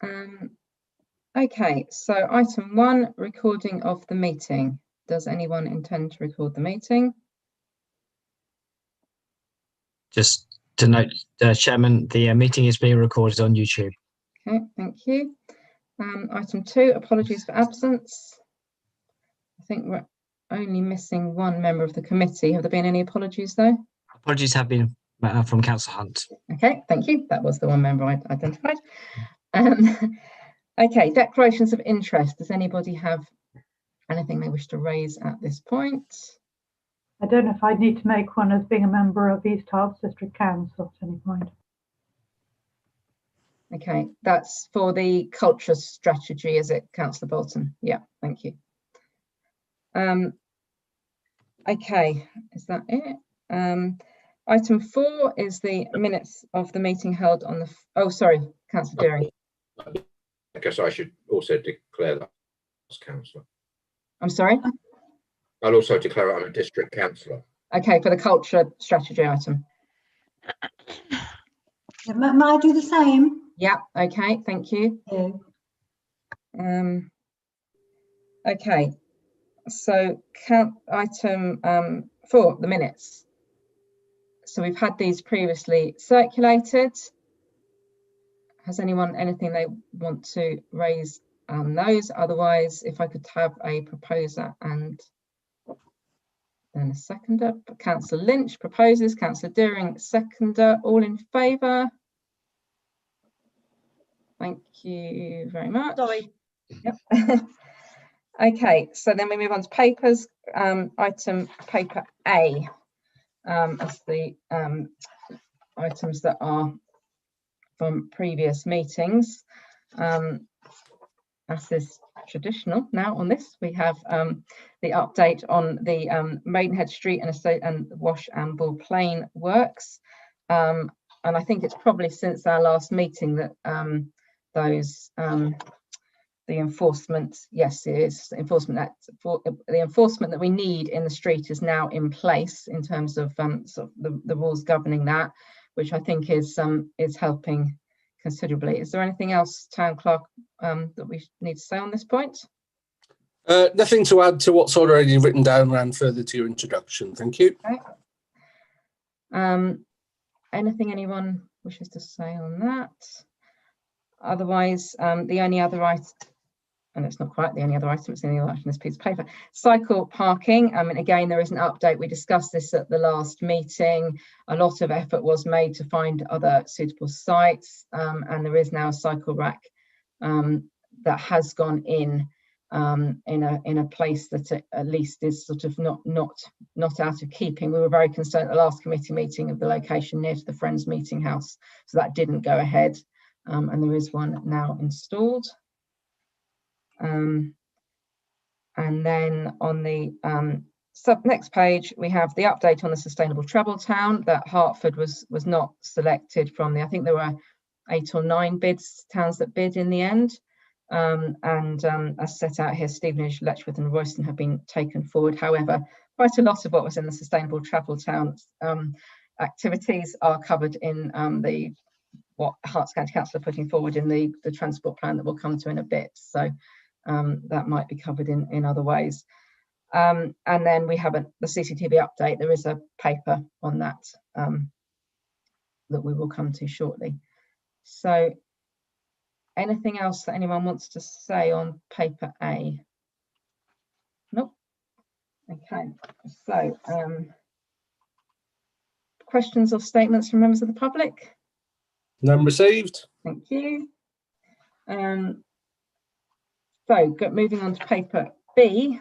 Okay, so item 1, recording of the meeting. Does anyone intend to record the meeting? Just to note, Chairman, the meeting is being recorded on YouTube. Okay, thank you. Item 2, apologies for absence. I think we're only missing one member of the committee. Have there been any apologies though? Apologies have been from Councillor Hunt. Okay, thank you. That was the one member I identified. Okay, declarations of interest. Does anybody have anything they wish to raise at this point? I don't know if I'd need to make one as being a member of East Herts District Council at any point. Okay, that's for the culture strategy, is it, Councillor Bolton? Yeah, thank you. Okay, is that it? Item 4 is the minutes of the meeting held on the, oh, sorry, Councillor Deering. I guess I should also declare that as councillor. I'm sorry? I'll also declare I'm a district councillor. Okay, for the culture strategy item. May I do the same? Yeah, okay, thank you. Okay, so item 4, the minutes. So we've had these previously circulated. Has anyone anything they want to raise on those? Otherwise, if I could have a proposer and then a seconder. Councillor Lynch proposes, Councillor Deering seconder. All in favour? Thank you very much. Sorry. Yep. Okay, so then we move on to papers. Item paper A as the items that are from previous meetings. As is traditional now on this, we have the update on the Maidenhead Street and Wash and Bull Plain works. And I think it's probably since our last meeting that the enforcement, yes, it is enforcement the enforcement that we need in the street is now in place in terms of sort of the rules governing that, which I think is helping considerably. Is there anything else, Town Clerk, that we need to say on this point? Nothing to add to what's already written down around further to your introduction. Thank you. Okay. Anything anyone wishes to say on that? Otherwise, the only other item, and it's not quite the only other item, it's the only other item in this piece of paper, cycle parking. And again, there is an update. We discussed this at the last meeting. A lot of effort was made to find other suitable sites, and there is now a cycle rack that has gone in a place that at least is sort of not out of keeping. We were very concerned at the last committee meeting of the location near to the Friends Meeting House, so that didn't go ahead, and there is one now installed. And then on the next page, we have the update on the Sustainable Travel Town, that Hertford was not selected from the, I think there were 8 or 9 towns that bid in the end. As set out here, Stevenage, Letchworth and Royston have been taken forward. However, quite a lot of what was in the Sustainable Travel Town activities are covered in what Herts County Council are putting forward in the transport plan that we'll come to in a bit. So that might be covered in other ways. And then we have the CCTV update. There is a paper on that that we will come to shortly. So anything else that anyone wants to say on paper A? Nope. Okay, so questions or statements from members of the public? None received. Thank you. So moving on to paper B,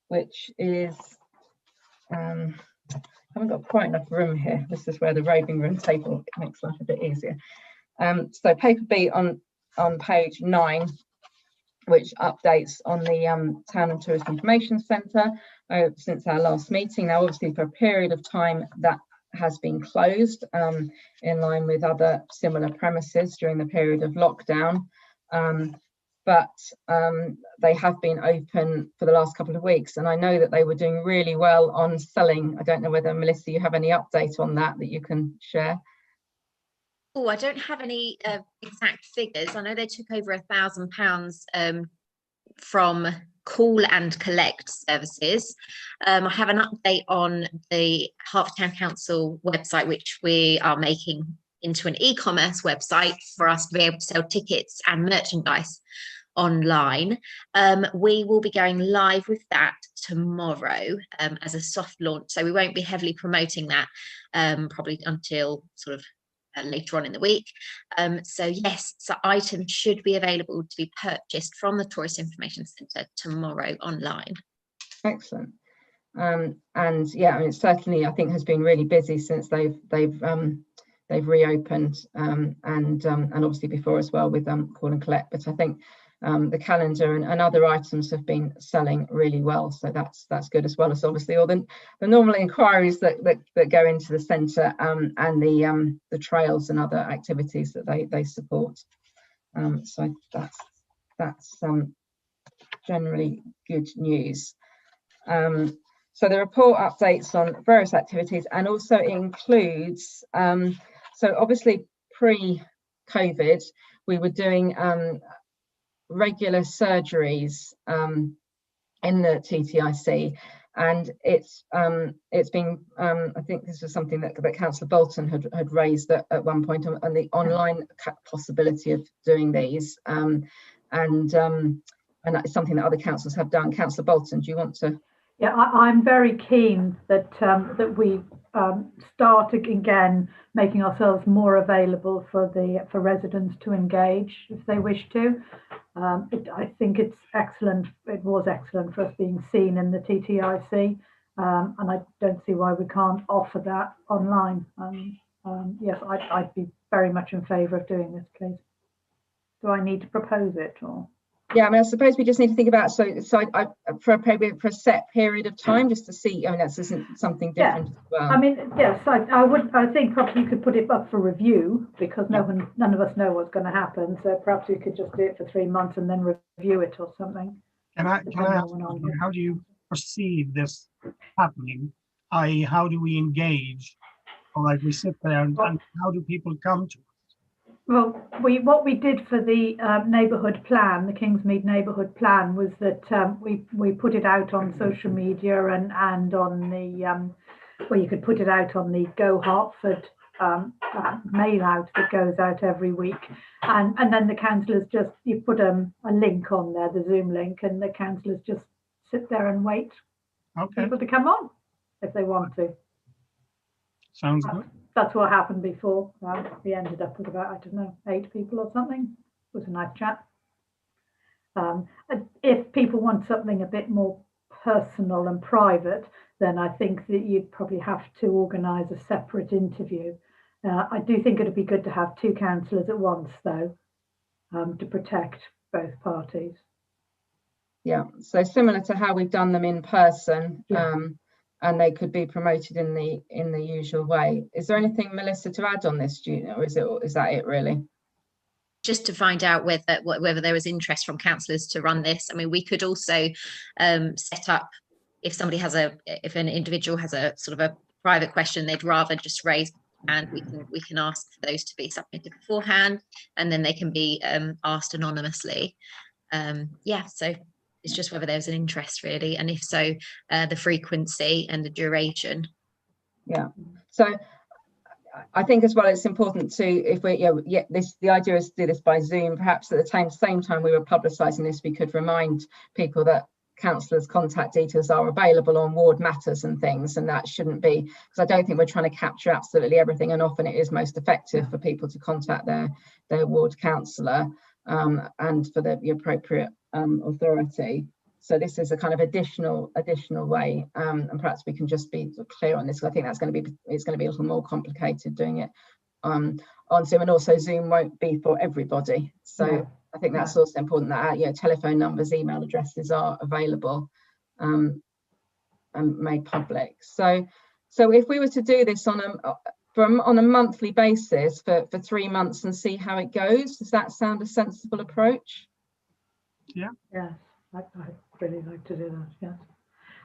which is, I haven't got quite enough room here. This is where the roving room table makes life a bit easier. So paper B on page 9, which updates on the Town and Tourist Information Centre since our last meeting. Now, obviously, for a period of time that has been closed in line with other similar premises during the period of lockdown. But they have been open for the last couple of weeks, and I know that they were doing really well on selling. I don't know whether, Melissa, you have any update on that you can share? Oh, I don't have any exact figures. I know they took over £1,000 from call and collect services. I have an update on the Hertford Town Council website, which we are making into an e-commerce website for us to be able to sell tickets and merchandise online. We will be going live with that tomorrow as a soft launch, so we won't be heavily promoting that probably until sort of later on in the week. So yes, so items should be available to be purchased from the Tourist Information Centre tomorrow online. Excellent. And yeah, I mean, it certainly, I think, has been really busy since they've reopened, and obviously before as well with call and collect. But I think the calendar and other items have been selling really well, so that's good, as well as obviously all the normal inquiries that go into the centre, and the trails and other activities that they support. So that's generally good news. So the report updates on various activities, and also includes, so obviously pre-COVID, we were doing regular surgeries in the TTIC, and it's been, I think this was something that Councillor Bolton had raised at one point on the online possibility of doing these, and it's something that other councils have done. Councillor Bolton, do you want to? Yeah, I'm very keen that that we start again making ourselves more available for residents to engage if they wish to. I think it's excellent. It was excellent for us being seen in the TTIC, and I don't see why we can't offer that online. Yes, I'd be very much in favour of doing this, please. Do I need to propose it, or? Yeah, I mean, I suppose we just need to think about for a set period of time, just to see. I mean, that's something different as well. I mean, yes, I think probably you could put it up for review, because none of us know what's going to happen. So perhaps you could just do it for 3 months and then review it or something. Can I ask, how do you perceive this happening? I.e., how do we engage? Or like we sit there and how do people come to it? Well, what we did for the neighbourhood plan, the Kingsmead neighbourhood plan, was that we put it out on social media and on the well, you could put it out on the Go Hertford mail out that goes out every week, and then the councillors you put a link on there, the Zoom link, and the councillors just sit there and wait for people to come on if they want to. Sounds good. That's what happened before. We ended up with about, I don't know, 8 people or something. It was a nice chat. If people want something a bit more personal and private, then I think that you'd probably have to organise a separate interview. I do think it'd be good to have 2 councillors at once, though, to protect both parties. Yeah, so similar to how we've done them in person. Yeah. And they could be promoted in the usual way. Is there anything, Melissa, to add on this, or is that it really? Just to find out whether there was interest from councillors to run this. I mean, we could also set up, if an individual has a sort of a private question they'd rather just raise, and we can ask for those to be submitted beforehand, and then they can be asked anonymously. Yeah, so it's just whether there's an interest, really, and if so, the frequency and the duration. Yeah. So I think as well, it's important to, if the idea is to do this by Zoom. Perhaps at the same time we were publicising this, we could remind people that councillors' contact details are available on ward matters and things, and that shouldn't be, because I don't think we're trying to capture absolutely everything, and often it is most effective for people to contact their ward councillor and for the appropriate authority. So this is a kind of additional way, and perhaps we can just be clear on this, because I think it's going to be a little more complicated doing it on Zoom, and also Zoom won't be for everybody. So I think that's also important that telephone numbers, email addresses are available and made public. So if we were to do this on a monthly basis for 3 months and see how it goes, does that sound a sensible approach? Yeah. Yes, I'd really like to do that. Yes,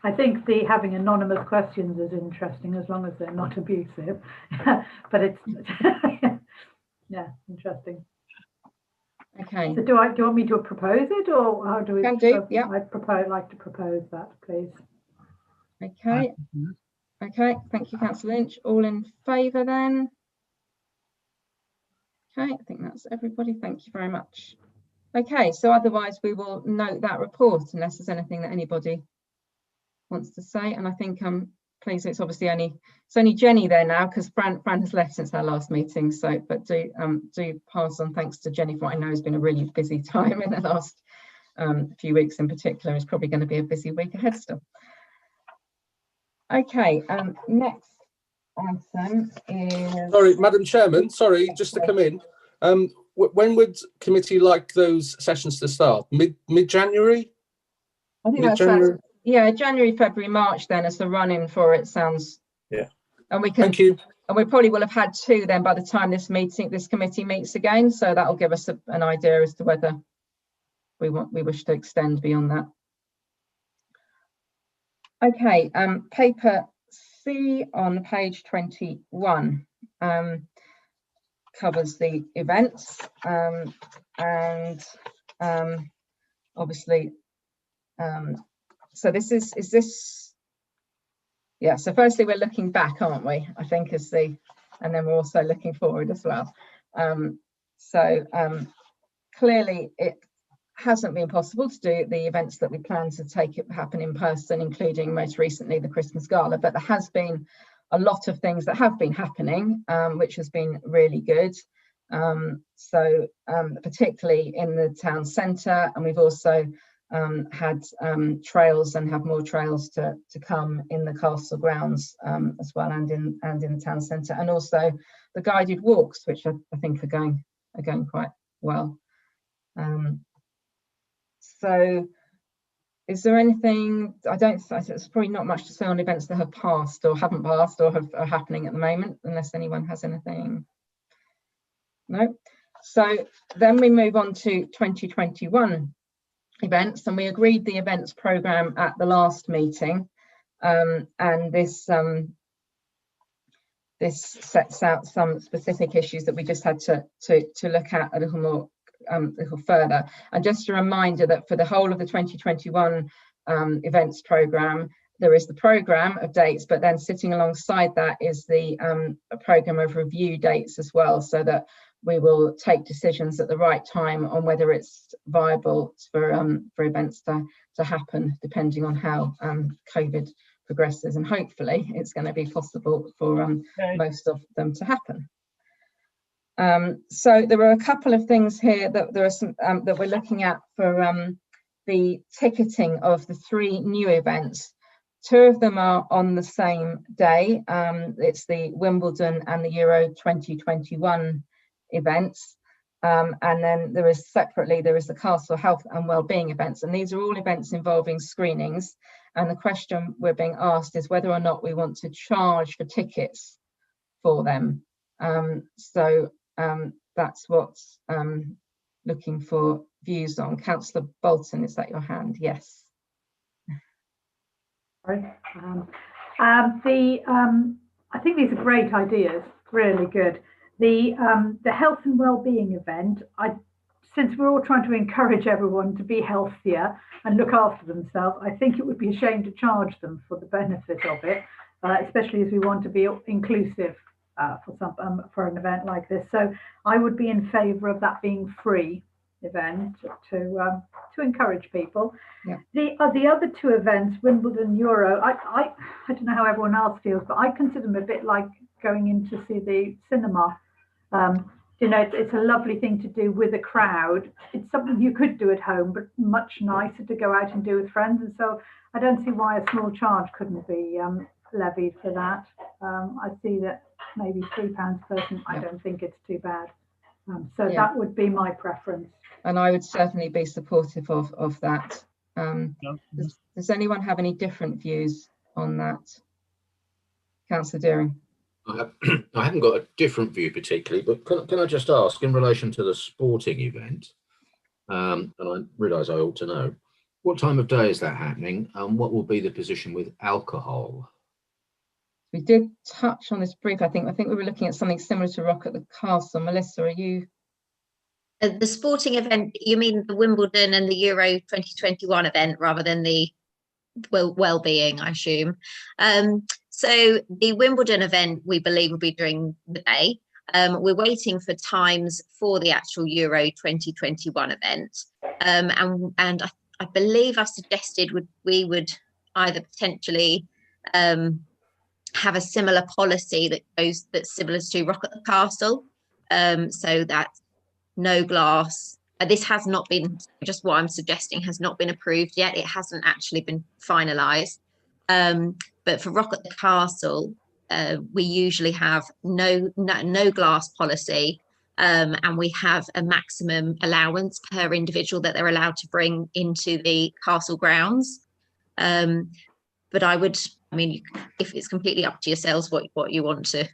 I think having anonymous questions is interesting, as long as they're not abusive. But it's Yeah, interesting. Okay. So do you want me to propose it, or how do we? Can do, yeah. I'd like to propose that, please. Okay. Okay. Thank you, Councillor Lynch. All in favour then? Okay, I think that's everybody. Thank you very much. Okay, so otherwise we will note that report unless there's anything that anybody wants to say. And I think please, it's obviously only Jenny there now because Fran has left since our last meeting. So, but do pass on thanks to Jenny for what I know has been a really busy time in the last few weeks in particular. It's probably going to be a busy week ahead still. Okay, next item is. Sorry, Madam Chairman, sorry, just to come in. When would committee like those sessions to start? Mid-January? I think that's yeah, January, February, March then as the run-in for it sounds. Yeah. And we can. Thank you. And we probably will have had 2 then by the time this committee meets again. So that will give us an idea as to whether we wish to extend beyond that. Okay, paper C on page 21 covers the events and obviously so this is this, yeah, so firstly we're looking back, aren't we, I think, and then we're also looking forward as well. Clearly it hasn't been possible to do the events that we plan to happen in person, including most recently the Christmas Gala, but there has been a lot of things that have been happening, which has been really good. Particularly in the town centre, and we've also had trails and have more trails to come in the castle grounds as well, and in the town centre, and also the guided walks, which I think are going quite well. So is there anything, there's probably not much to say on events that have passed or haven't passed or are happening at the moment, unless anyone has anything. No. So then we move on to 2021 events, and we agreed the events programme at the last meeting, and this sets out some specific issues that we just had to look at a little more little further. And just a reminder that for the whole of the 2021 events programme, there is the programme of dates, but then sitting alongside that is the programme of review dates as well, so that we will take decisions at the right time on whether it's viable for events to happen, depending on how COVID progresses, and hopefully it's going to be possible for most of them to happen. So there are a couple of things here that there are some that we're looking at for the ticketing of the 3 new events. 2 of them are on the same day. It's the Wimbledon and the Euro 2021 events, and then there is the Castle Health and Wellbeing events, and these are all events involving screenings, and the question we're being asked is whether or not we want to charge for tickets for them. That's what's looking for views on. Councillor Bolton, is that your hand? Yes. Sorry. I think these are great ideas, really good. The health and wellbeing event, since we're all trying to encourage everyone to be healthier and look after themselves, I think it would be a shame to charge them for the benefit of it, especially as we want to be inclusive for an event like this. So I would be in favour of that being free event to encourage people. Yeah. The other 2 events, Wimbledon, Euro, I don't know how everyone else feels, but I consider them a bit like going in to see the cinema. It's a lovely thing to do with a crowd. It's something you could do at home, but much nicer to go out and do with friends. And so I don't see why a small charge couldn't be levied for that. I see that maybe £3 per person. I don't think it's too bad. That would be my preference. And I would certainly be supportive of that. Does anyone have any different views on that? Councillor Deering. I haven't got a different view particularly, but can I just ask, in relation to the sporting event, and I realise I ought to know, what time of day is that happening, and what will be the position with alcohol? We did touch on this brief. I think we were looking at something similar to Rock at the Castle. Melissa, are you? The sporting event, you mean the Wimbledon and the Euro 2021 event rather than the well-being, I assume. So the Wimbledon event, we believe, will be during the day. We're waiting for times for the actual Euro 2021 event. And I believe I've suggested we would either potentially have a similar policy that's similar to Rock at the Castle. So that no glass. This has not been, just what I'm suggesting, has not been approved yet. It hasn't actually been finalised. But for Rock at the Castle, we usually have no glass policy, and we have a maximum allowance per individual that they're allowed to bring into the castle grounds. But I mean, if it's completely up to yourselves what you want to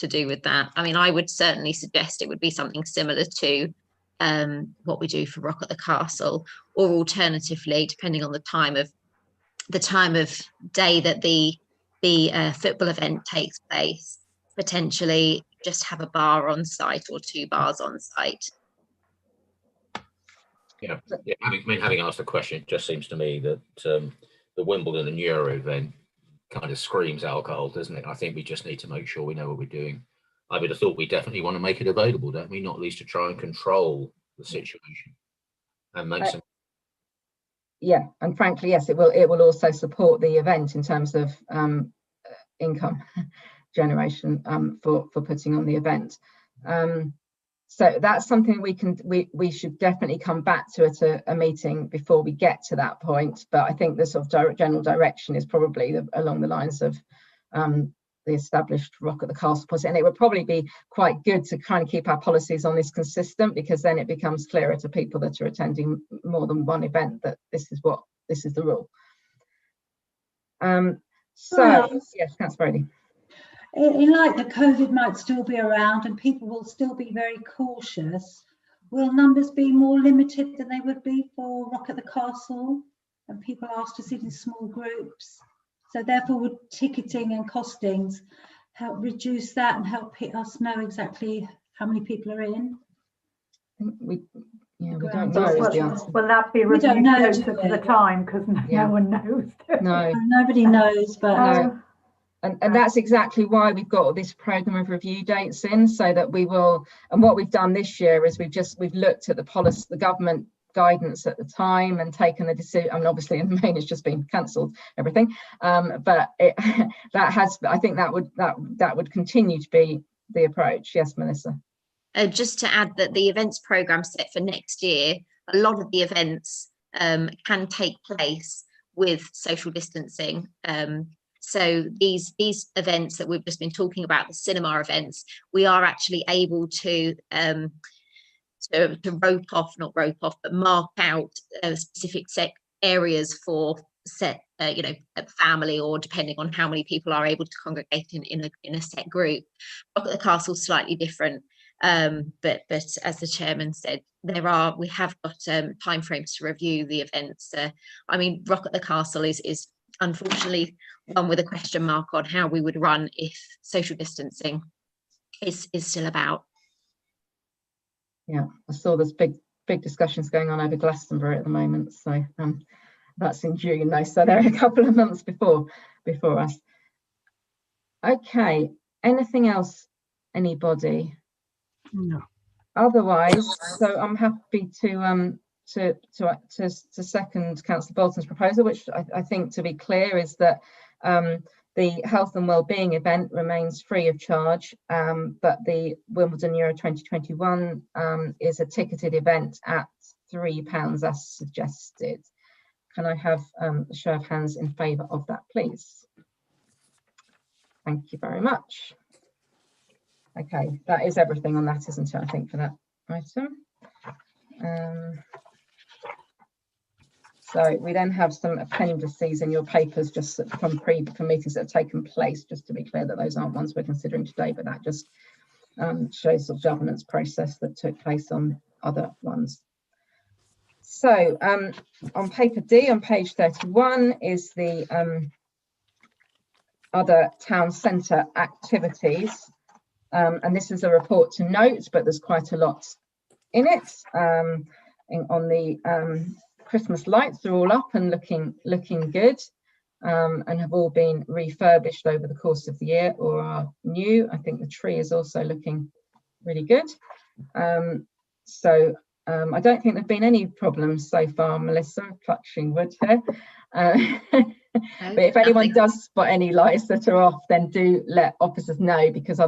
do with that. I mean, I would certainly suggest it would be something similar to what we do for Rock at the Castle, or alternatively, depending on the time of day that the football event takes place, potentially just have a bar on site or 2 bars on site. Yeah. Having asked the question, it just seems to me that the Wimbledon and Euro event kind of screams alcohol, doesn't it? I think we just need to make sure we know what we're doing. I would have thought we definitely want to make it available, don't we? Not least to try and control the situation and make some. Yeah, and frankly, yes, it will also support the event in terms of income generation for putting on the event. So that's something we should definitely come back to at a meeting before we get to that point. But I think the sort of general direction is probably along the lines of the established Rock at the Castle policy, and it would probably be quite good to kind of keep our policies on this consistent, because then it becomes clearer to people that are attending more than one event that this is the rule. Yes, Councillor Brady. In light that COVID might still be around and people will still be very cautious, will numbers be more limited than they would be for Rock at the Castle, and people asked to sit in small groups? So therefore, would ticketing and costings help reduce that and help us know exactly how many people are in? We don't know is the answer. Will that be reviewed closer to the time, because no one knows? No, nobody knows, but no. And that's exactly why we've got this programme of review dates in, so that we will. And what we've done this year is we've looked at the policy, the government guidance at the time, and taken the decision. I mean, obviously in the main it's just been cancelled everything, but I think that would continue to be the approach. Yes, Melissa. Just to add that the events programme set for next year, a lot of the events can take place with social distancing. So these events that we've just been talking about, the cinema events, we are actually able to not rope off, but mark out specific set areas for set, a family, or depending on how many people are able to congregate in a set group. Rock at the Castle is slightly different, but as the chairman said, we have got timeframes to review the events. I mean, Rock at the Castle is unfortunately one with a question mark on how we would run if social distancing is still about. Yeah, I saw there's big discussions going on over Glastonbury at the moment, so that's in June though, so they're a couple of months before us. Okay, anything else, anybody? No. Otherwise, so I'm happy to second Councillor Bolton's proposal, which I think, to be clear, is that the health and wellbeing event remains free of charge, but the Wimbledon Euro 2021 is a ticketed event at £3 as suggested. Can I have a show of hands in favour of that, please? Thank you very much. Okay, that is everything on that, isn't it, I think, for that item. So we then have some appendices in your papers just from meetings that have taken place, just to be clear that those aren't ones we're considering today, but that just shows the governance process that took place on other ones. So on paper D, on page 31, is the other town centre activities. And this is a report to note, but there's quite a lot in it. On the Christmas lights, they're all up and looking good, and have all been refurbished over the course of the year or are new. I think the tree is also looking really good. I don't think there've been any problems so far, Melissa, clutching wood here. But if anyone does spot any lights that are off, then do let officers know, because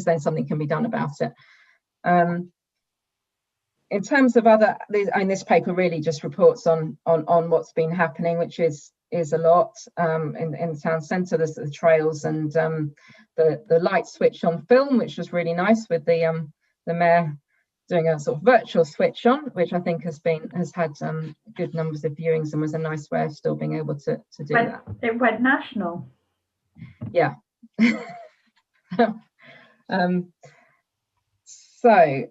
then something can be done about it. In terms of this paper really just reports on what's been happening, which is a lot in the town centre. There's the trails and the light switch on film, which was really nice, with the mayor doing a sort of virtual switch on, which I think has had good numbers of viewings and was a nice way of still being able to do that. It went national. Yeah. So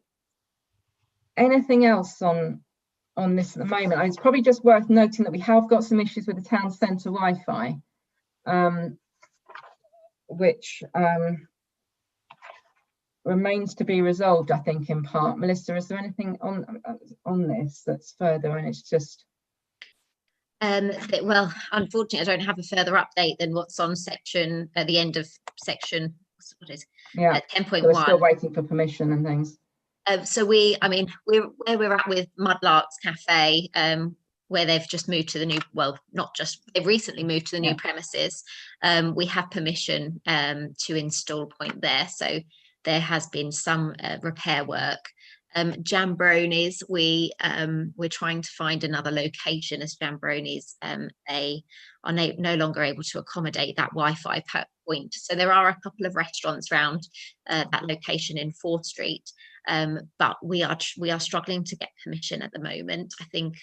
anything else on this at the moment? It's probably just worth noting that we have got some issues with the town centre Wi-Fi, which remains to be resolved, I think, in part. Melissa, is there anything on this that's further? And it's just well, unfortunately, I don't have a further update than what's on section at the end of section. What is 10.1? So we're still waiting for permission and things. So we're at with Mudlarks Cafe, where they've just moved to the new, well, not just, they've recently moved to the new premises. We have permission to install a point there. So there has been some repair work. Jambronies, we're trying to find another location, as Jambronies, they are no longer able to accommodate that Wi-Fi point. So there are a couple of restaurants around that location in 4th Street. But we are struggling to get permission at the moment. I think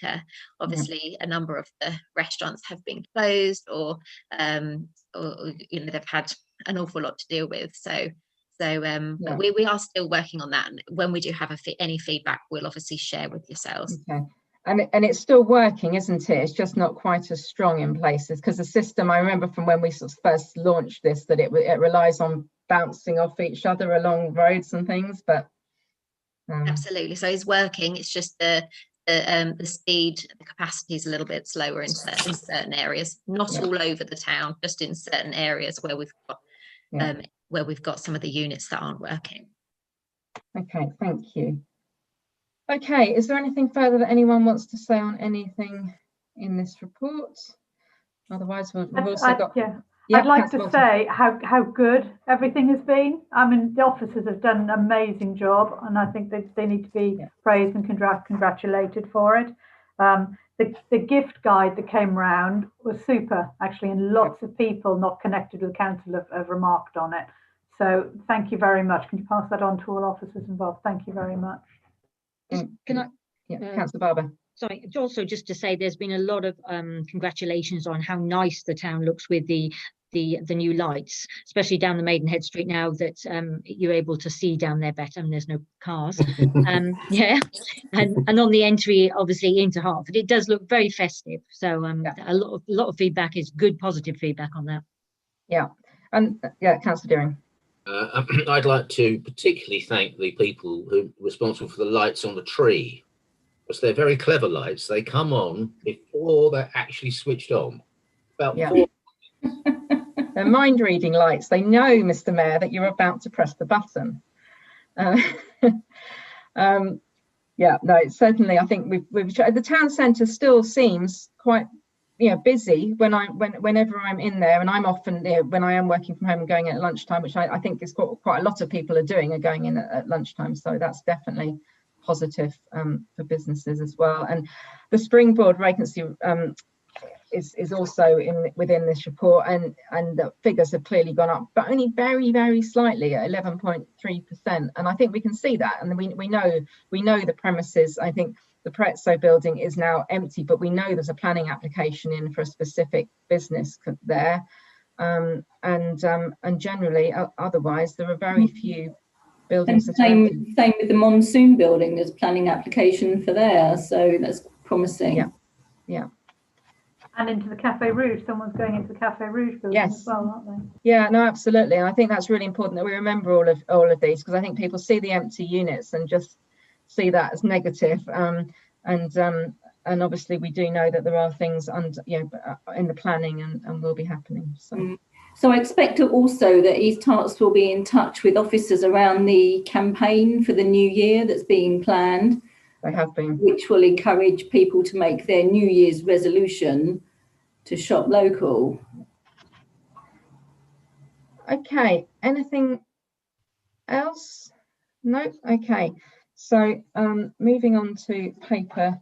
obviously a number of the restaurants have been closed, or they've had an awful lot to deal with. So we are still working on that. And when we do have any feedback, we'll obviously share with yourselves. Okay. And it's still working, isn't it? It's just not quite as strong in places, because the system, I remember from when we sort of first launched this, that it relies on bouncing off each other along roads and things, but absolutely. So it's working. It's just the speed, the capacity is a little bit slower in certain areas. Not all over the town, just in certain areas where we've got some of the units that aren't working. Okay, thank you. Okay, is there anything further that anyone wants to say on anything in this report? Otherwise, we've also got. I'd like to say how good everything has been. I mean, the officers have done an amazing job, and I think that they need to be praised and congratulated for it. The gift guide that came round was super, actually, and lots of people not connected with the council have remarked on it. So thank you very much. Can you pass that on to all officers involved? Thank you very much. Can I? Councillor Barber. Sorry, also just to say there's been a lot of congratulations on how nice the town looks with the new lights, especially down the Maidenhead Street now that you're able to see down there better and there's no cars. And on the entry obviously into Hertford, it does look very festive. So a lot of feedback is good, positive feedback on that. Yeah, and Councillor Deering. I'd like to particularly thank the people who are responsible for the lights on the tree, because they're very clever lights. They come on before they're actually switched on. They're mind-reading lights. They know, Mr. Mayor, that you're about to press the button. Certainly. I think the town centre still seems quite busy whenever I'm in there, and I'm often when I am working from home and going in at lunchtime, which I think is quite a lot of people are doing, are going in at lunchtime. So that's definitely positive for businesses as well. And the springboard vacancy is also within this report, and the figures have clearly gone up, but only very, very slightly at 11.3%. And I think we can see that, and we know the premises. I think the Prezzo building is now empty, but we know there's a planning application in for a specific business there, and generally otherwise there are very few buildings. Same with the Monsoon building. There's a planning application for there, so that's promising. Yeah. And into the Café Rouge. Someone's going into the Café Rouge building as well, aren't they? Yeah, no, absolutely. And I think that's really important that we remember all of these, because I think people see the empty units and just see that as negative. And obviously we do know that there are things under, in the planning and will be happening. So I expect also that East Herts will be in touch with officers around the campaign for the new year that's being planned. They have been. Which will encourage people to make their New Year's resolution to shop local. Okay, anything else? No? Okay. So moving on to paper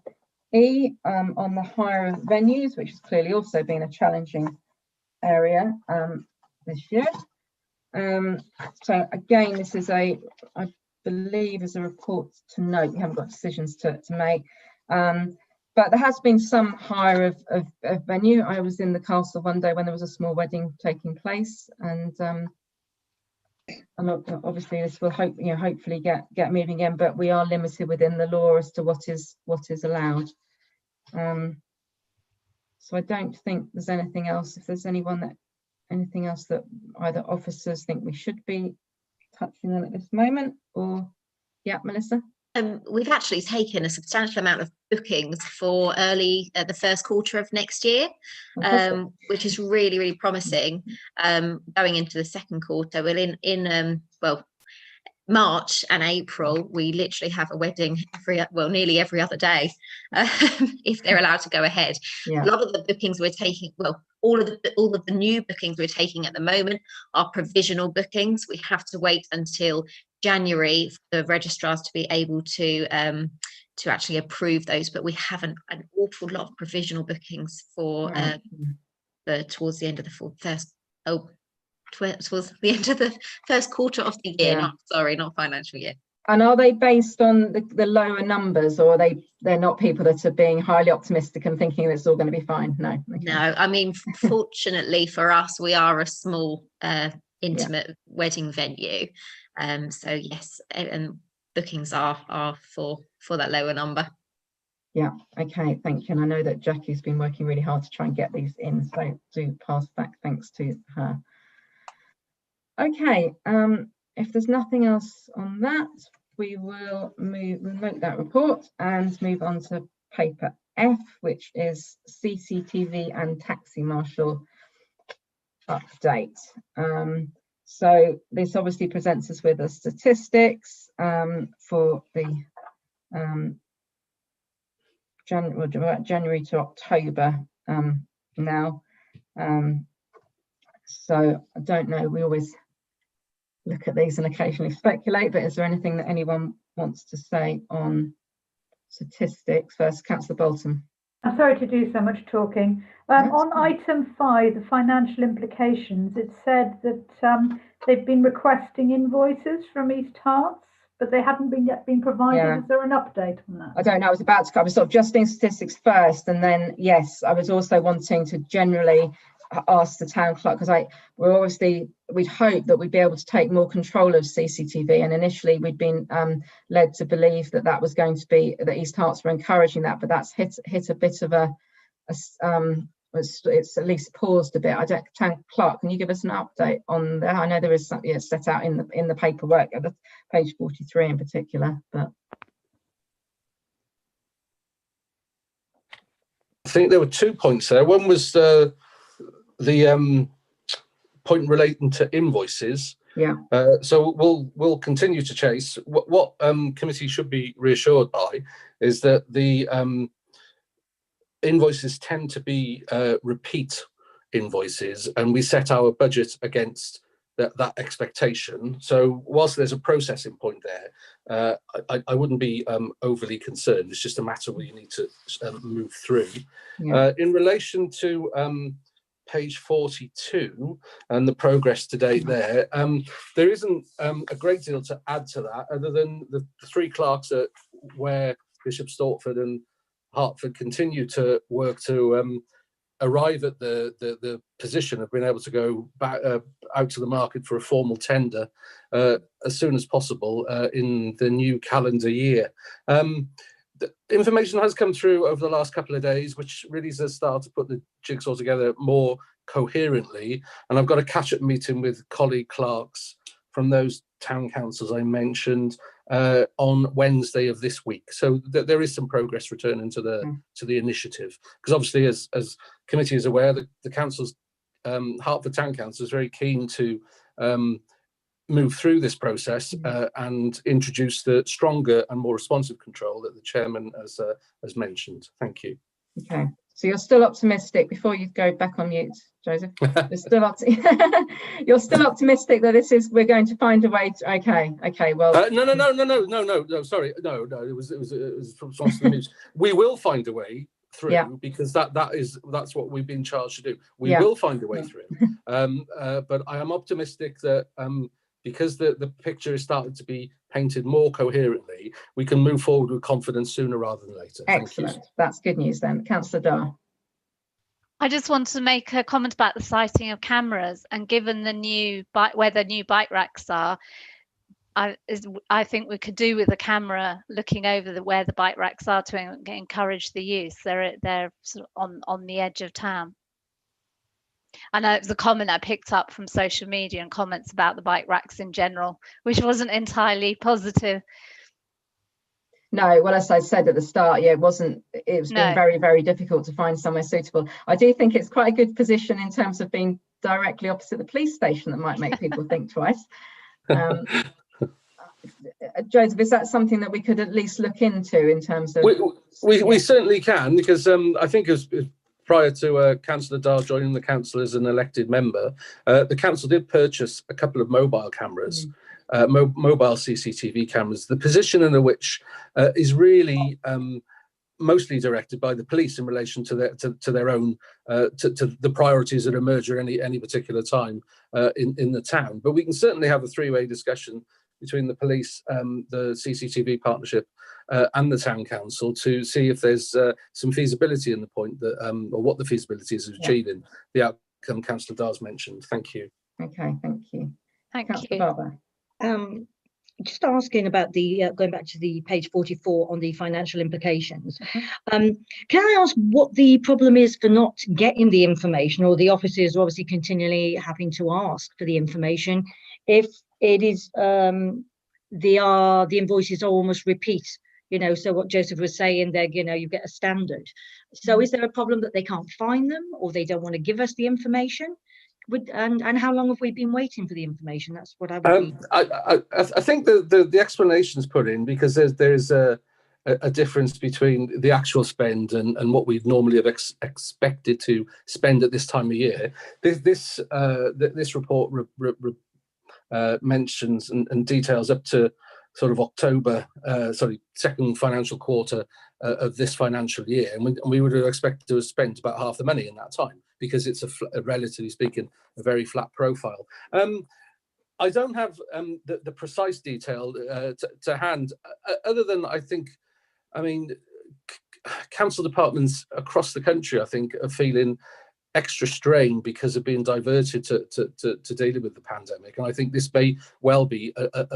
E, on the hire of venues, which has clearly also been a challenging area this year. So again, this is I believe is a report to note. We haven't got decisions to make, but there has been some hire of venue. I was in the castle one day when there was a small wedding taking place, and obviously this will hopefully get moving again, but we are limited within the law as to what is allowed. So I don't think there's anything else. If there's anything else that either officers think we should be touching on at this moment, or Melissa? We've actually taken a substantial amount of bookings for the first quarter of next year, which is really, really promising. Going into the second quarter, well, in March and April, we literally have a wedding nearly every other day, if they're allowed to go ahead. Yeah. A lot of the bookings we're taking, all of the new bookings we're taking at the moment are provisional bookings. We have to wait until January for the registrars to be able to actually approve those, but we have an awful lot of provisional bookings for towards the end of towards the end of the first quarter of the year. Not financial year. And are they based on the lower numbers, or they're not people that are being highly optimistic and thinking it's all going to be fine? No. Okay. No, I mean, fortunately for us, we are a small intimate wedding venue. So yes, and bookings are for that lower number. Yeah, okay, thank you. And I know that Jackie's been working really hard to try and get these in, so do pass back thanks to her. Okay, if there's nothing else on that, we will note that report and move on to paper F, which is CCTV and taxi marshal update. So this obviously presents us with the statistics for the January to October now. So I don't know, we always look at these and occasionally speculate, but is there anything that anyone wants to say on statistics? First, Councillor Bolton. I'm sorry to do so much talking. On item 5, the financial implications, it said that they've been requesting invoices from East Herts, but they hadn't yet been provided. Yeah. Is there an update on that? I don't know. I was about to cover sort of just in statistics first, and then yes, I was also wanting to generally ask the town clerk, because we'd hope that we'd be able to take more control of CCTV, and initially we'd been led to believe that was going to be that East Herts were encouraging that, but that's hit a bit of it's at least paused a bit. Town clerk, can you give us an update on that? I know there is something set out in the paperwork at page 43 in particular, but I think there were 2 points there. One was the point relating to invoices. Yeah. So we'll continue to chase. What committee should be reassured by is that the invoices tend to be repeat invoices, and we set our budget against that expectation. So whilst there's a processing point there, I wouldn't be overly concerned. It's just a matter where you need to move through. Yeah. In relation to page 42 and the progress to date there isn't a great deal to add to that, other than the 3 clerks where Bishop Stortford and Hertford continue to work to arrive at the position of being able to go back out to the market for a formal tender as soon as possible in the new calendar year. the information has come through over the last couple of days, which really does start to put the jigsaw together more coherently. And I've got a catch-up meeting with colleague clerks from those town councils I mentioned on Wednesday of this week. So there is some progress returning to the initiative, because obviously, as committee is aware, the council's Hertford Town Council is very keen to move through this process and introduce the stronger and more responsive control that the chairman has mentioned. Thank you. Okay, so you're still optimistic, before you go back on mute, Joseph, you're still optimistic that we're going to find a way to, okay, well. No, sorry, no, it was from response to the news. We will find a way through, because that's what we've been charged to do. We will find a way through. But I am optimistic that because the picture is starting to be painted more coherently, we can move forward with confidence sooner rather than later. Excellent. That's good news then. Councillor Dar. I just want to make a comment about the sighting of cameras, and given where the new bike racks are, I think we could do with a camera looking over where the bike racks are to encourage the use. They're sort of on the edge of town. I know it was a comment I picked up from social media and comments about the bike racks in general, which wasn't entirely positive. No, well, as I said at the start, it wasn't. It's been very, very difficult to find somewhere suitable. I do think it's quite a good position in terms of being directly opposite the police station that might make people think twice. Joseph, is that something that we could at least look into in terms of? We certainly can, because I think as prior to Councillor Dar joining the council as an elected member, the council did purchase a couple of mobile cameras, mobile CCTV cameras, the position in which is really mostly directed by the police in relation to their own to the priorities that emerge at any particular time in the town. But we can certainly have a three-way discussion between the police, the CCTV partnership, and the town council to see if there's some feasibility in the point that, or what the feasibility is of achieving the outcome Councillor Dar's mentioned. Thank you. Okay, thank you. Thank you. Barbara. Just asking about the going back to the page 44 on the financial implications. Can I ask what the problem is for not getting the information, or the officers are obviously continually having to ask for the information, if it is the invoices are almost repeat, so what Joseph was saying there, you get a standard. So is there a problem that they can't find them, or they don't want to give us the information? And how long have we been waiting for the information? That's what I would I think the explanation's put in because there's a difference between the actual spend and what we'd normally have expected to spend at this time of year. This report mentions and details up to sort of October, second financial quarter of this financial year, and we would have expected to have spent about half the money in that time, because it's a relatively speaking, a very flat profile. I don't have the precise detail to hand, other than council departments across the country, I think, are feeling extra strain because of being diverted to dealing with the pandemic. And I think this may well be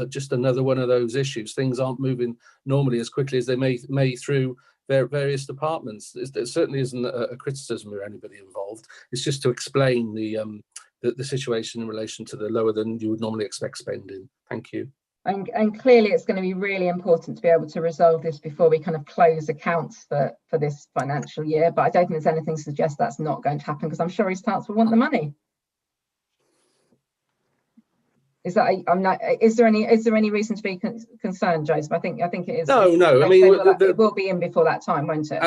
just another one of those issues. Things aren't moving normally as quickly as they may through their various departments. There certainly isn't a criticism of anybody involved. It's just to explain the situation in relation to the lower than you would normally expect spending. Thank you. And clearly it's going to be really important to be able to resolve this before we kind of close accounts for this financial year. But I don't think there's anything to suggest that's not going to happen, because I'm sure his council will want the money. Is there any reason to be concerned, Joseph? I think it is. No. I mean, it will be in before that time, won't it?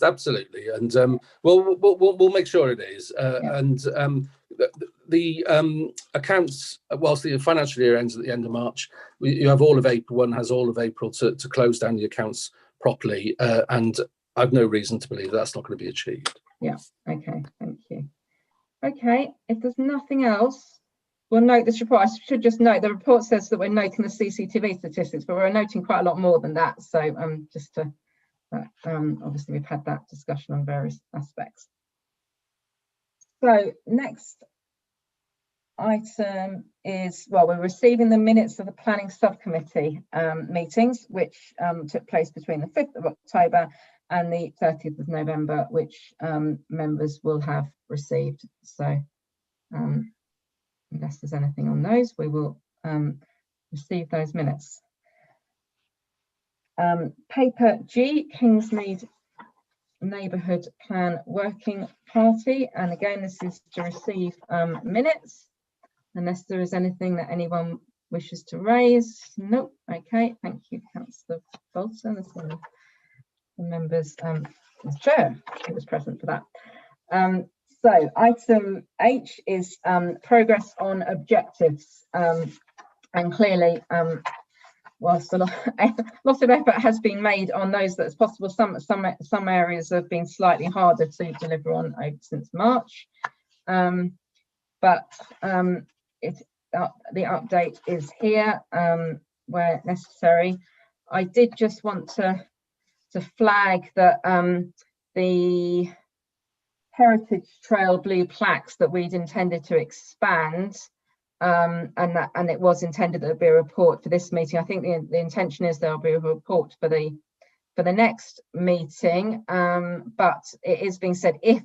Absolutely, and we'll make sure it is. And the accounts, whilst the financial year ends at the end of March, you have all of April. One has all of April to close down the accounts properly, and I've no reason to believe that's not going to be achieved. Yeah. Okay. Thank you. Okay. If there's nothing else, we'll note this report. I should just note the report says that we're noting the CCTV statistics, but we're noting quite a lot more than that. So just to obviously we've had that discussion on various aspects. So next item is, well, we're receiving the minutes of the planning subcommittee meetings, which took place between the 5th of October and the 30th of November, which members will have received. So unless there's anything on those, we will receive those minutes. Paper G, Kingsmead Neighbourhood Plan Working Party, and again this is to receive minutes, unless there is anything that anyone wishes to raise. Nope. Okay, thank you, Councillor Bolton. That's one of the members, the chair, who was present for that. So item H is progress on objectives, and clearly whilst a lot of effort has been made on those that's possible, some areas have been slightly harder to deliver on since March, but the update is here where necessary. I did just want to flag that the Heritage Trail blue plaques that we'd intended to expand, and it was intended that there'd be a report for this meeting. I think the intention is there'll be a report for the next meeting, but it is being said if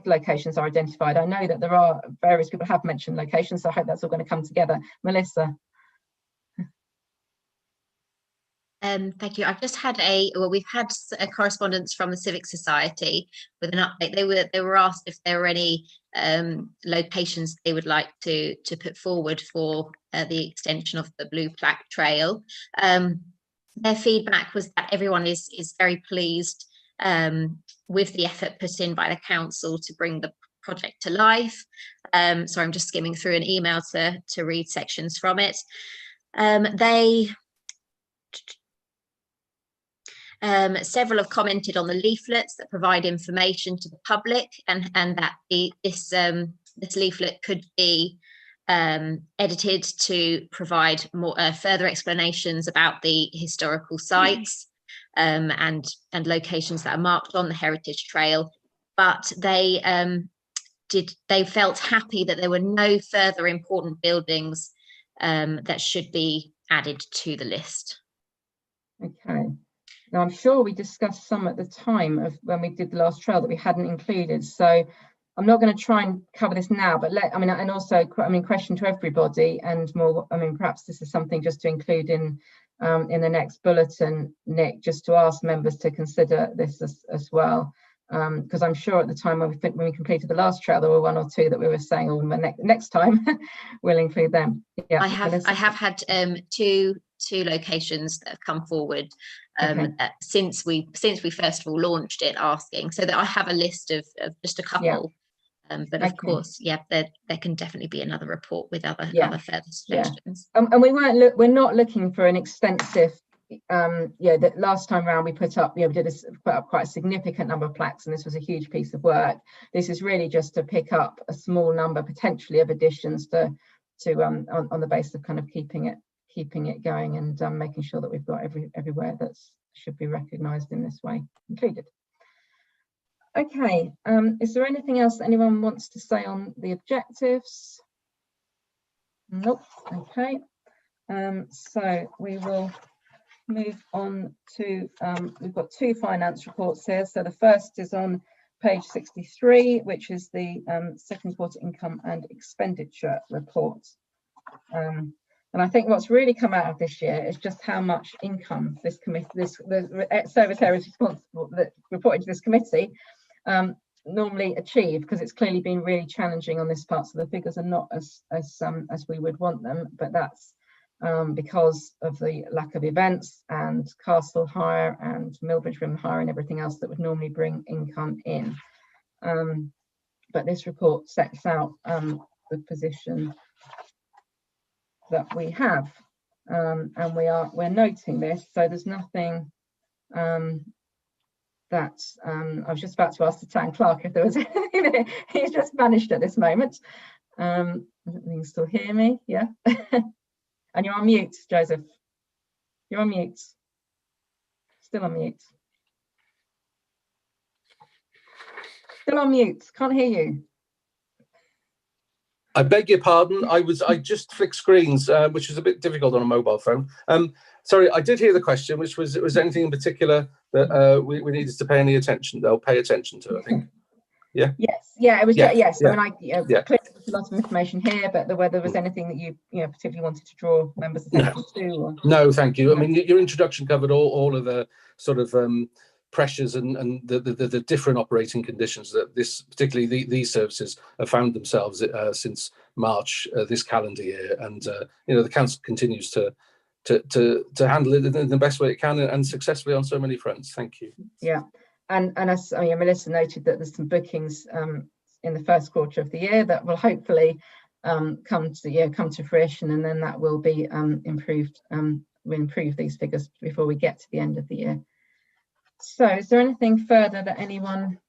locations are identified. I know that there are various people have mentioned locations, so I hope that's all going to come together. Melissa. Thank you. I've just had we've had a correspondence from the Civic Society with an update. They were asked if there were any locations they would like to put forward for the extension of the Blue Plaque Trail. Their feedback was that everyone is very pleased with the effort put in by the council to bring the project to life. So I'm just skimming through an email to read sections from it. Several have commented on the leaflets that provide information to the public, and that this leaflet could be edited to provide more further explanations about the historical sites and locations that are marked on the Heritage Trail. But they felt happy that there were no further important buildings that should be added to the list. Okay. Now, I'm sure we discussed some at the time of when we did the last trail that we hadn't included. So I'm not going to try and cover this now, but and also, question to everybody and more. Perhaps this is something just to include in the next bulletin, Nick, just to ask members to consider this as well. Because I'm sure at the time when we completed the last trail, there were one or two that we were saying, oh, next time we'll include them. Yeah, I have had two locations that have come forward since we first of all launched it, asking, so that I have a list of just a couple. Yeah. But of course, there can definitely be another report with other further suggestions. And we're not looking for an extensive. That last time round we put up, we did put up quite a significant number of plaques, and this was a huge piece of work. This is really just to pick up a small number potentially of additions to on the basis of kind of keeping it going and making sure that we've got everywhere that should be recognised in this way included. Okay, is there anything else that anyone wants to say on the objectives? Nope. Okay, so we will move on to, we've got two finance reports here. So the first is on page 63, which is the second quarter income and expenditure report. And I think what's really come out of this year is just how much income this committee, the service areas responsible that reported to this committee normally achieve, because it's clearly been really challenging on this part. So the figures are not as we would want them, but that's because of the lack of events and castle hire and Millbridge room hire and everything else that would normally bring income in. But this report sets out the position that we have, and we're noting this. So there's nothing that I was just about to ask the town clerk if there was anything. He's just vanished at this moment. I don't think you can still hear me. Yeah. And you're on mute, Joseph. You're on mute. Still on mute. Still on mute. Can't hear you. I beg your pardon. I just flicked screens, which is a bit difficult on a mobile phone. Sorry, I did hear the question, which was anything in particular that we needed to pay any attention? They'll pay attention to, I think. Yeah. Yes. Yeah. It was. Yeah, Yes. yeah, I mean, clearly there's a lot of information here, but whether there was anything that you particularly wanted to draw members' attention to. Or... No, thank you. I mean, your introduction covered all of the sort of pressures and the different operating conditions that particularly these services have found themselves since March this calendar year, and the council continues to handle it in the best way it can and successfully on so many fronts. Thank you. Yeah, and as Melissa noted that there's some bookings in the first quarter of the year that will hopefully come to fruition, and then that will be improved. We'll improve these figures before we get to the end of the year. So is there anything further that anyone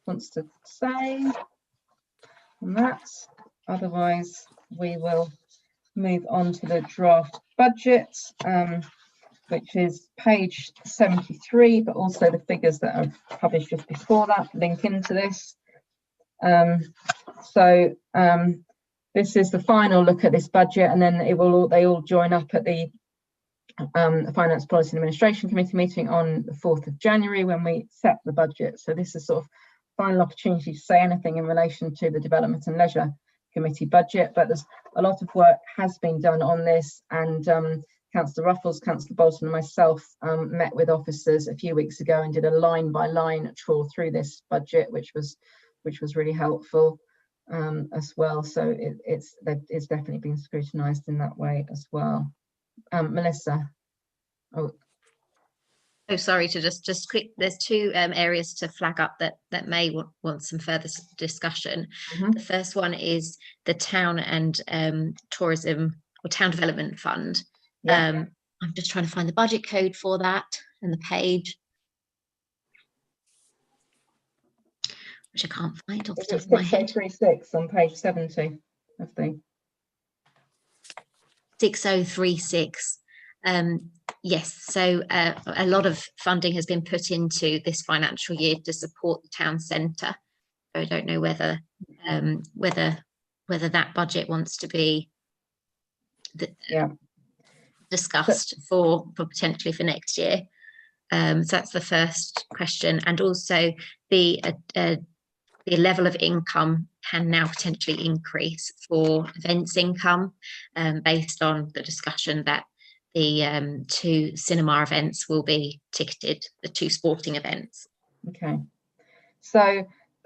wants to say on that? Otherwise, we will move on to the draft budget, which is page 73, but also the figures that are published just before that link into this. This is the final look at this budget, and then they all join up at the Finance Policy and Administration Committee meeting on the 4th of January when we set the budget. So this is sort of final opportunity to say anything in relation to the Development and Leisure Committee budget, but there's a lot of work has been done on this, and Councillor Ruffles, Councillor Bolton and myself met with officers a few weeks ago and did a line by line trawl through this budget, which was really helpful as well. So it's definitely been scrutinised in that way as well. Melissa. Oh, sorry to just quick. There's two areas to flag up that may want some further discussion. Mm-hmm. The first one is the Town and Tourism or Town Development Fund. Yeah. I'm just trying to find the budget code for that and the page, which I can't find off the top of my head. 6036 on page 70 of the 6036. Yes, so a lot of funding has been put into this financial year to support the town centre. So I don't know whether that budget wants to be discussed for potentially for next year. So that's the first question, and also the level of income can now potentially increase for events income based on the discussion that the 2 cinema events will be ticketed, the 2 sporting events. Okay, so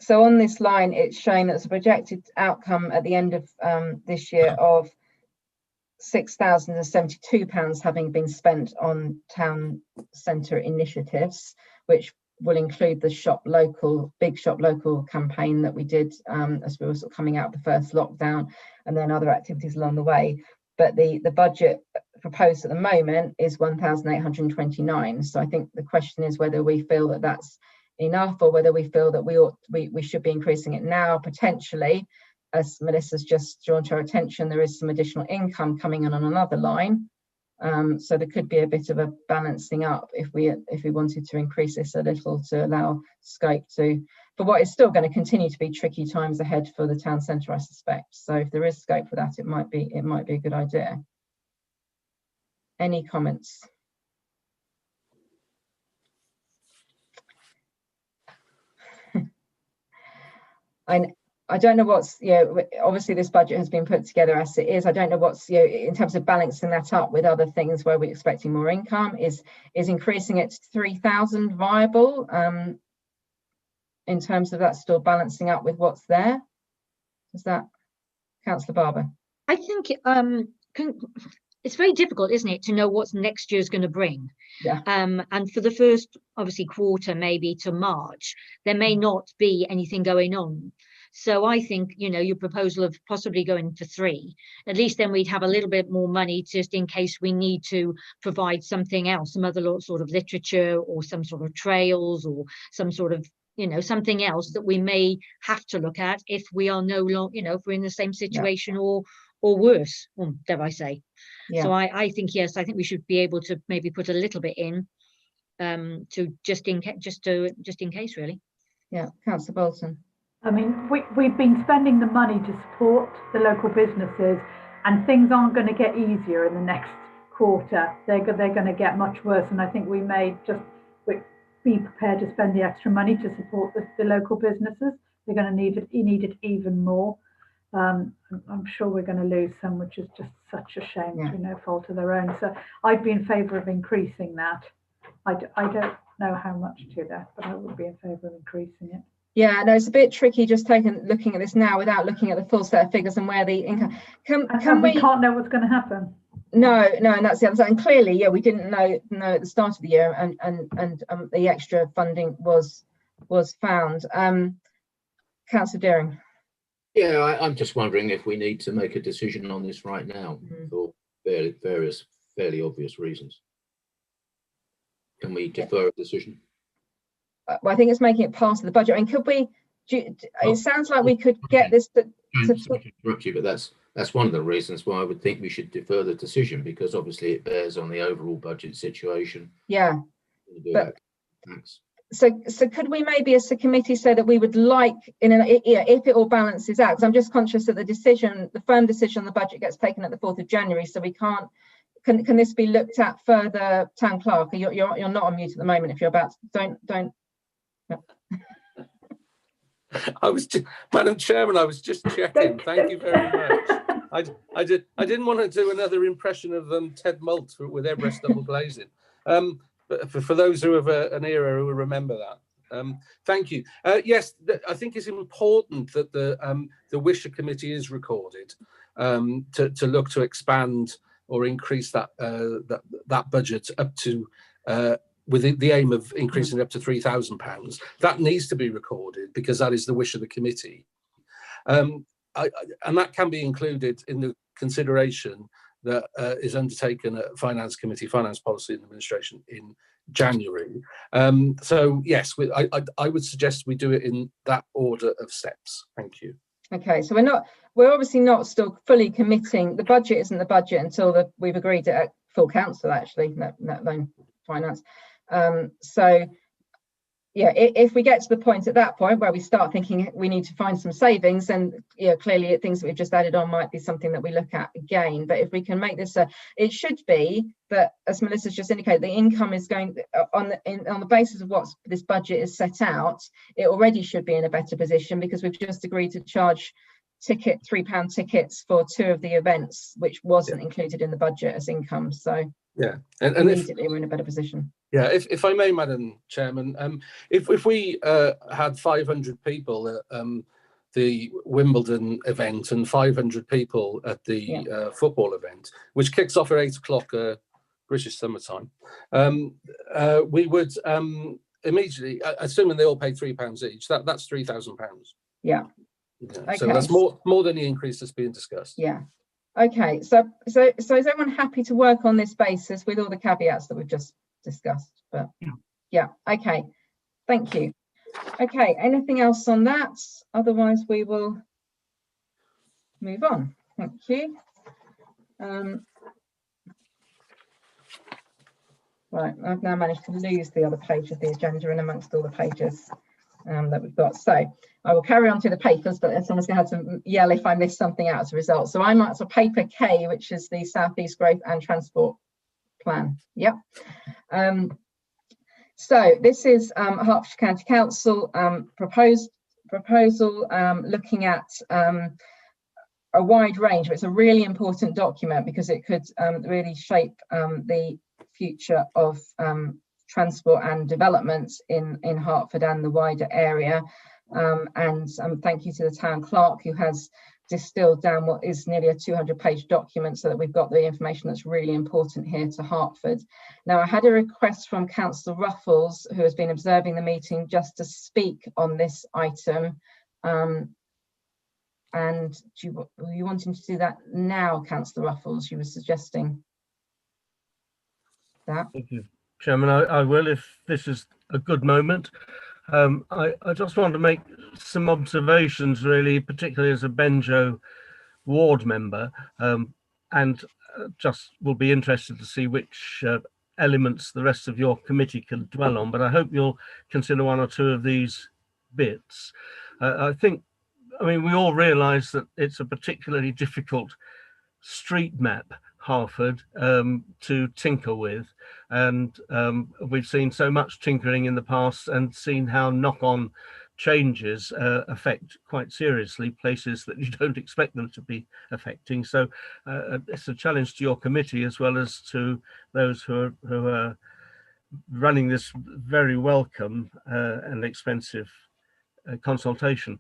on this line it's showing that there's a projected outcome at the end of this year of £6,072 having been spent on town centre initiatives, which will include the Big Shop Local campaign that we did as we were sort of coming out of the first lockdown, and then other activities along the way. But the budget proposed at the moment is 1,829. So I think the question is whether we feel that that's enough, or whether we feel that we should be increasing it now. Potentially, as Melissa's just drawn to our attention, there is some additional income coming in on another line. So there could be a bit of a balancing up if we wanted to increase this a little to allow scope for what is still going to continue to be tricky times ahead for the town centre, I suspect. So if there is scope for that, it might be a good idea. Any comments? I don't know what's, obviously this budget has been put together as it is. I don't know what's, in terms of balancing that up with other things where we're expecting more income. Is increasing it to 3,000 viable in terms of that still balancing up with what's there? Is that, Councillor Barber? I think it's very difficult, isn't it, to know what next year's going to bring. Yeah. And for the first, obviously, quarter, maybe to March, there may not be anything going on. So I think, your proposal of possibly going for 3, at least then we'd have a little bit more money just in case we need to provide something else, some other sort of literature or some sort of trails or some sort of, something else that we may have to look at if we are no longer, if we're in the same situation or worse, dare I say. Yeah. So I think, yes, I think we should be able to maybe put a little bit in to just in case, really. Yeah, Councillor Bolton. I mean, we've been spending the money to support the local businesses, and things aren't going to get easier in the next quarter. They're going to get much worse, and I think we may just be prepared to spend the extra money to support the local businesses. They're going to need it even more. I'm sure we're going to lose some, which is just such a shame through no fault of their own. So I'd be in favour of increasing that. I don't know how much to that, but I would be in favour of increasing it. Yeah, no, it's a bit tricky just looking at this now without looking at the full set of figures and where the income. We can't know what's going to happen. No, and that's the other side. And clearly, yeah, we didn't know at the start of the year, and the extra funding was found. Councillor Deering. Yeah, I'm just wondering if we need to make a decision on this right now for various fairly obvious reasons. Can we defer a decision? Well, I think it's making it part of the budget. I mean, could we? It sounds like we could get this. Sorry to interrupt you, but that's one of the reasons why I would think we should defer the decision, because obviously it bears on the overall budget situation. Yeah. But, thanks. So could we maybe as a committee say that we would like, if it all balances out, because I'm just conscious that the firm decision on the budget gets taken at the 4th of January, so we can't. Can this be looked at further, Town Clerk? You're not on mute at the moment. If you're about to, don't. No. Madam Chairman, I was just checking. Thank you very much. I didn't want to do another impression of Ted Malt with Everest double glazing. But for those who have an era who will remember that. Thank you. Yes, I think it's important that the Wisher Committee is recorded to look to expand or increase that budget up to with the aim of increasing it up to £3,000. That needs to be recorded because that is the wish of the committee. And that can be included in the consideration that is undertaken at Finance Committee, Finance Policy and Administration in January. So yes, I would suggest we do it in that order of steps. Thank you. Okay, so we're obviously not still fully committing. The budget isn't the budget until we've agreed it at full council, actually, let alone finance. So yeah, if we get to the point at that point where we start thinking we need to find some savings, then clearly things that we've just added on might be something that we look at again. But if we can make this it should be that, as Melissa's just indicated, the income is going on the basis of what this budget is set out. It already should be in a better position because we've just agreed to charge £3 tickets for 2 of the events, which wasn't included in the budget as income. So yeah, and immediately we're in a better position. Yeah, if I may, Madam Chairman, if we had 500 people at the Wimbledon event and 500 people at the football event, which kicks off at 8 o'clock British summertime, we would immediately, assuming they all pay £3 each, that's £3,000. Yeah. Okay. So that's more than the increase that's being discussed. Yeah. Okay. So is everyone happy to work on this basis with all the caveats that we've just discussed? But yeah. Okay. Thank you. Okay. Anything else on that? Otherwise, we will move on. Thank you. Right. I've now managed to lose the other page of the agenda in amongst all the pages that we've got. So I will carry on to the papers, but someone's going to have to yell if I miss something out as a result. So I'm at paper K, which is the South East Growth and Transport Plan. Yep. So this is Hertfordshire County Council proposal looking at a wide range, but it's a really important document because it could really shape the future of transport and development in Hertford and the wider area. And thank you to the Town Clerk who has distilled down what is nearly a 200-page document so that we've got the information that's really important here to Hertford. Now, I had a request from Councillor Ruffles, who has been observing the meeting, just to speak on this item. And were you wanting to do that now, Councillor Ruffles? You were suggesting that. Thank you, Chairman. I will, if this is a good moment. I just want to make some observations, really, particularly as a Benjo ward member, and just will be interested to see which elements the rest of your committee can dwell on. But I hope you'll consider one or two of these bits. I think, I mean, we all realise that it's a particularly difficult street map, Harford, to tinker with, and we've seen so much tinkering in the past and seen how knock-on changes affect quite seriously places that you don't expect them to be affecting. So it's a challenge to your committee as well as to those who are running this very welcome and expensive consultation.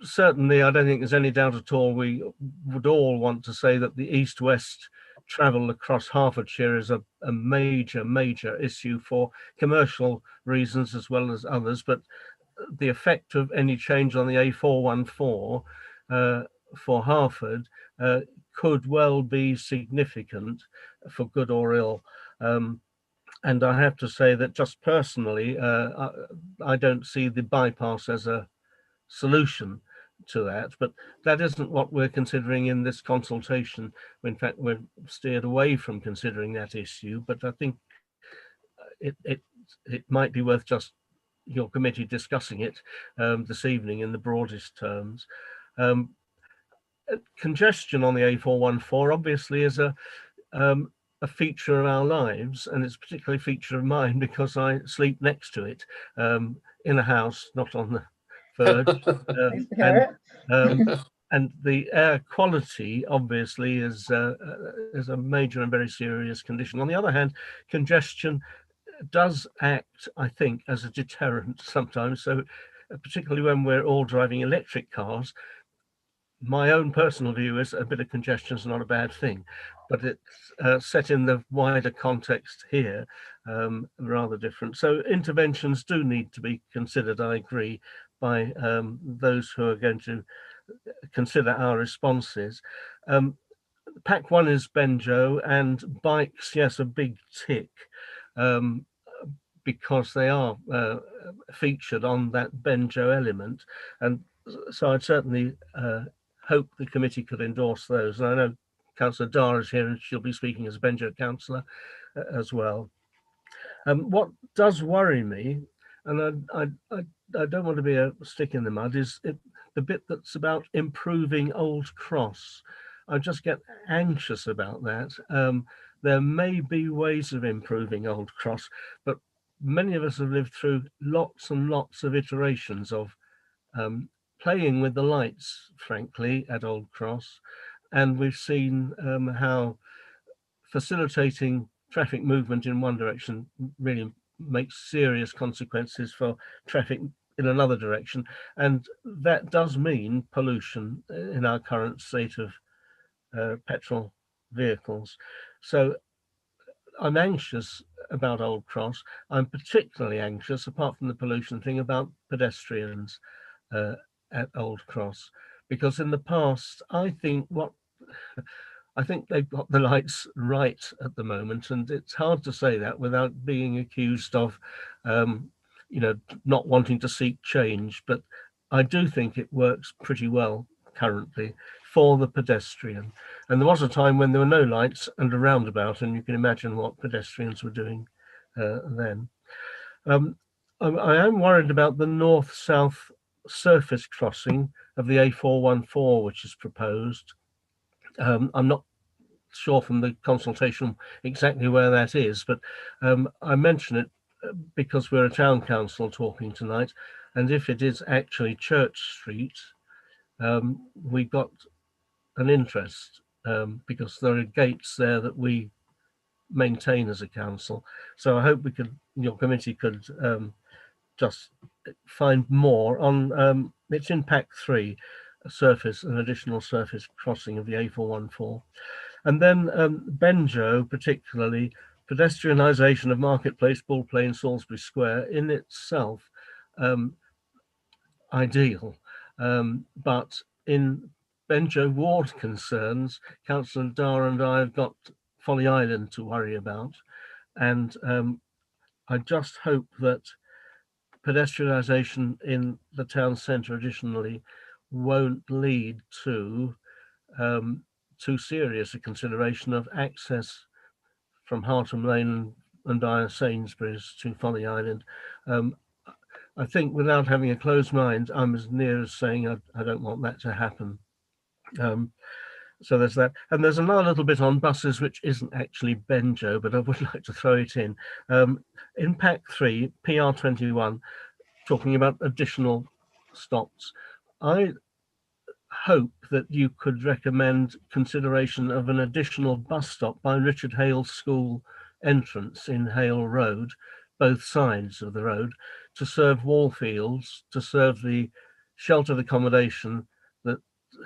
Certainly, I don't think there's any doubt at all, we would all want to say that the east-west travel across Hertfordshire is a major issue for commercial reasons as well as others, but the effect of any change on the A414 for Hertford could well be significant for good or ill. And I have to say that just personally, I don't see the bypass as a solution to that, but that isn't what we're considering in this consultation. In fact, we're steered away from considering that issue, but I think it might be worth just your committee discussing it this evening in the broadest terms. Congestion on the A414 obviously is a feature of our lives, and it's particularly a feature of mine because I sleep next to it in a house, not on the verge. And the air quality obviously is a major and very serious condition. On the other hand, congestion does act, I think, as a deterrent sometimes. So particularly when we're all driving electric cars, my own personal view is a bit of congestion is not a bad thing, but it's set in the wider context here, rather different. So interventions do need to be considered, I agree, by those who are going to consider our responses. Pack 1 is Benjo, and bikes, yes, a big tick, because they are featured on that Benjo element. And so I'd certainly hope the committee could endorse those. And I know Councillor Dar is here and she'll be speaking as Benjo councillor as well. What does worry me, and I don't want to be a stick in the mud, is the bit that's about improving Old Cross. I just get anxious about that. There may be ways of improving Old Cross, but many of us have lived through lots and lots of iterations of playing with the lights, frankly, at Old Cross. And we've seen how facilitating traffic movement in one direction really makes serious consequences for traffic in another direction. And that does mean pollution in our current state of petrol vehicles. So I'm anxious about Old Cross. I'm particularly anxious, apart from the pollution thing, about pedestrians at Old Cross, because in the past, I think they've got the lights right at the moment, and it's hard to say that without being accused of, not wanting to seek change. But I do think it works pretty well currently for the pedestrian. And there was a time when there were no lights and a roundabout, and you can imagine what pedestrians were doing then. I am worried about the north-south surface crossing of the A414, which is proposed. I'm not sure from the consultation exactly where that is, but I mention it because we're a town council talking tonight, and if it is actually Church Street, we got an interest because there are gates there that we maintain as a council. So I hope your committee could just find more on, it's in Pack 3, an additional surface crossing of the A414. And then Benjo, particularly, pedestrianisation of Marketplace, Bull Plain, Salisbury Square, in itself ideal. But in Benjo ward concerns, Councillor Dar and I have got Folly Island to worry about. And I just hope that pedestrianisation in the town centre additionally won't lead to too serious a consideration of access from Hartham Lane and via Sainsbury's to Folly Island. I think without having a closed mind, I'm as near as saying I don't want that to happen. So there's that. And there's another little bit on buses, which isn't actually Benjo, but I would like to throw it in. In Pack 3, PR21, talking about additional stops. I hope that you could recommend consideration of an additional bus stop by Richard Hale's school entrance in Hale Road, both sides of the road, to serve Wallfields, to serve the sheltered accommodation that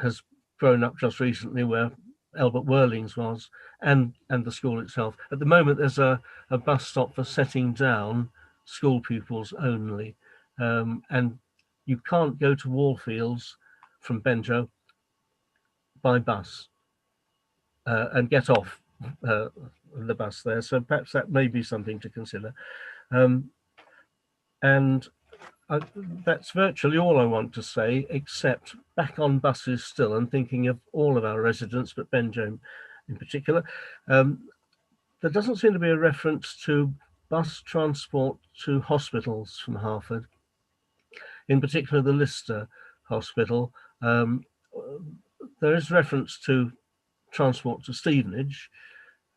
has grown up just recently where Albert Worling's was, and the school itself. At the moment, there's a bus stop for setting down school pupils only, and you can't go to Wallfields from Benjo by bus and get off the bus there. So perhaps that may be something to consider. And that's virtually all I want to say, except back on buses still, and thinking of all of our residents, but Benjo in particular. There doesn't seem to be a reference to bus transport to hospitals from Hartford, in particular the Lister Hospital. There is reference to transport to Stevenage,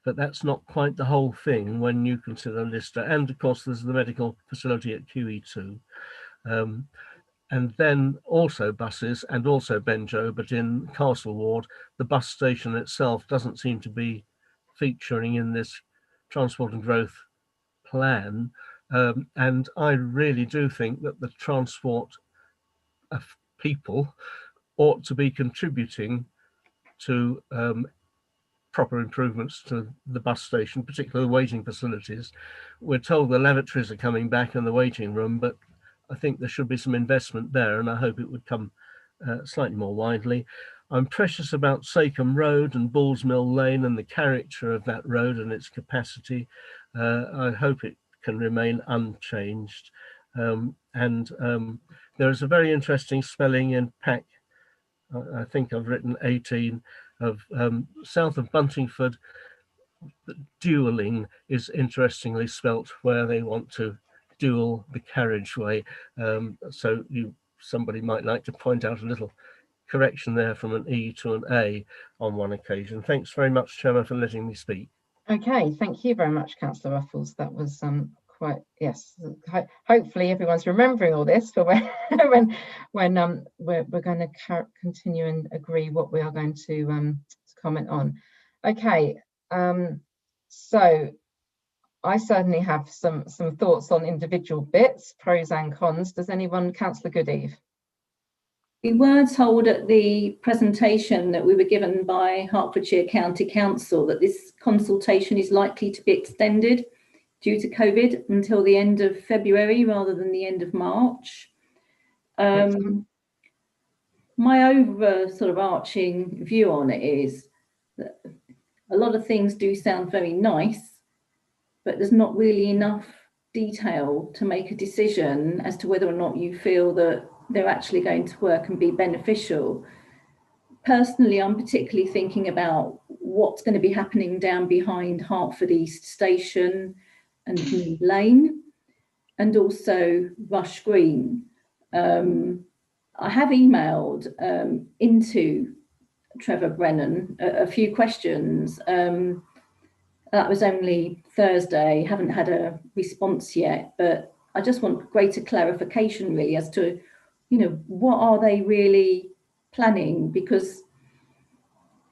but that's not quite the whole thing when you consider Lister. And of course, there's the medical facility at QE2. And then also buses and also Benjo, but in Castle Ward, the bus station itself doesn't seem to be featuring in this transport and growth plan. And I really do think that the transport of people ought to be contributing to proper improvements to the bus station, particularly the waiting facilities. We're told the lavatories are coming back and the waiting room, but I think there should be some investment there, and I hope it would come slightly more widely. I'm precious about Sacombe Road and Bulls Mill Lane and the character of that road and its capacity. I hope it can remain unchanged. There is a very interesting spelling in Pack, I think I've written 18, of south of Buntingford. Duelling is interestingly spelt where they want to dual the carriageway. So somebody might like to point out a little correction there from an E to an A on one occasion. Thanks very much, Chairman, for letting me speak. Okay, thank you very much, Councillor Ruffles. That was quite, yes. Hopefully everyone's remembering all this for when we're going to continue and agree what we are going to comment on. Okay, so I certainly have some thoughts on individual bits, pros and cons. Does anyone, Councillor Goodeve? We were told at the presentation that we were given by Hertfordshire County Council that this consultation is likely to be extended due to COVID until the end of February rather than the end of March. My sort of arching view on it is that a lot of things do sound very nice, but there's not really enough detail to make a decision as to whether or not you feel that they're actually going to work and be beneficial. Personally, I'm particularly thinking about what's going to be happening down behind Hertford East Station and Mead Lane, and also Rush Green. I have emailed into Trevor Brennan a few questions. That was only Thursday, haven't had a response yet, but I just want greater clarification really as to, what are they really planning? Because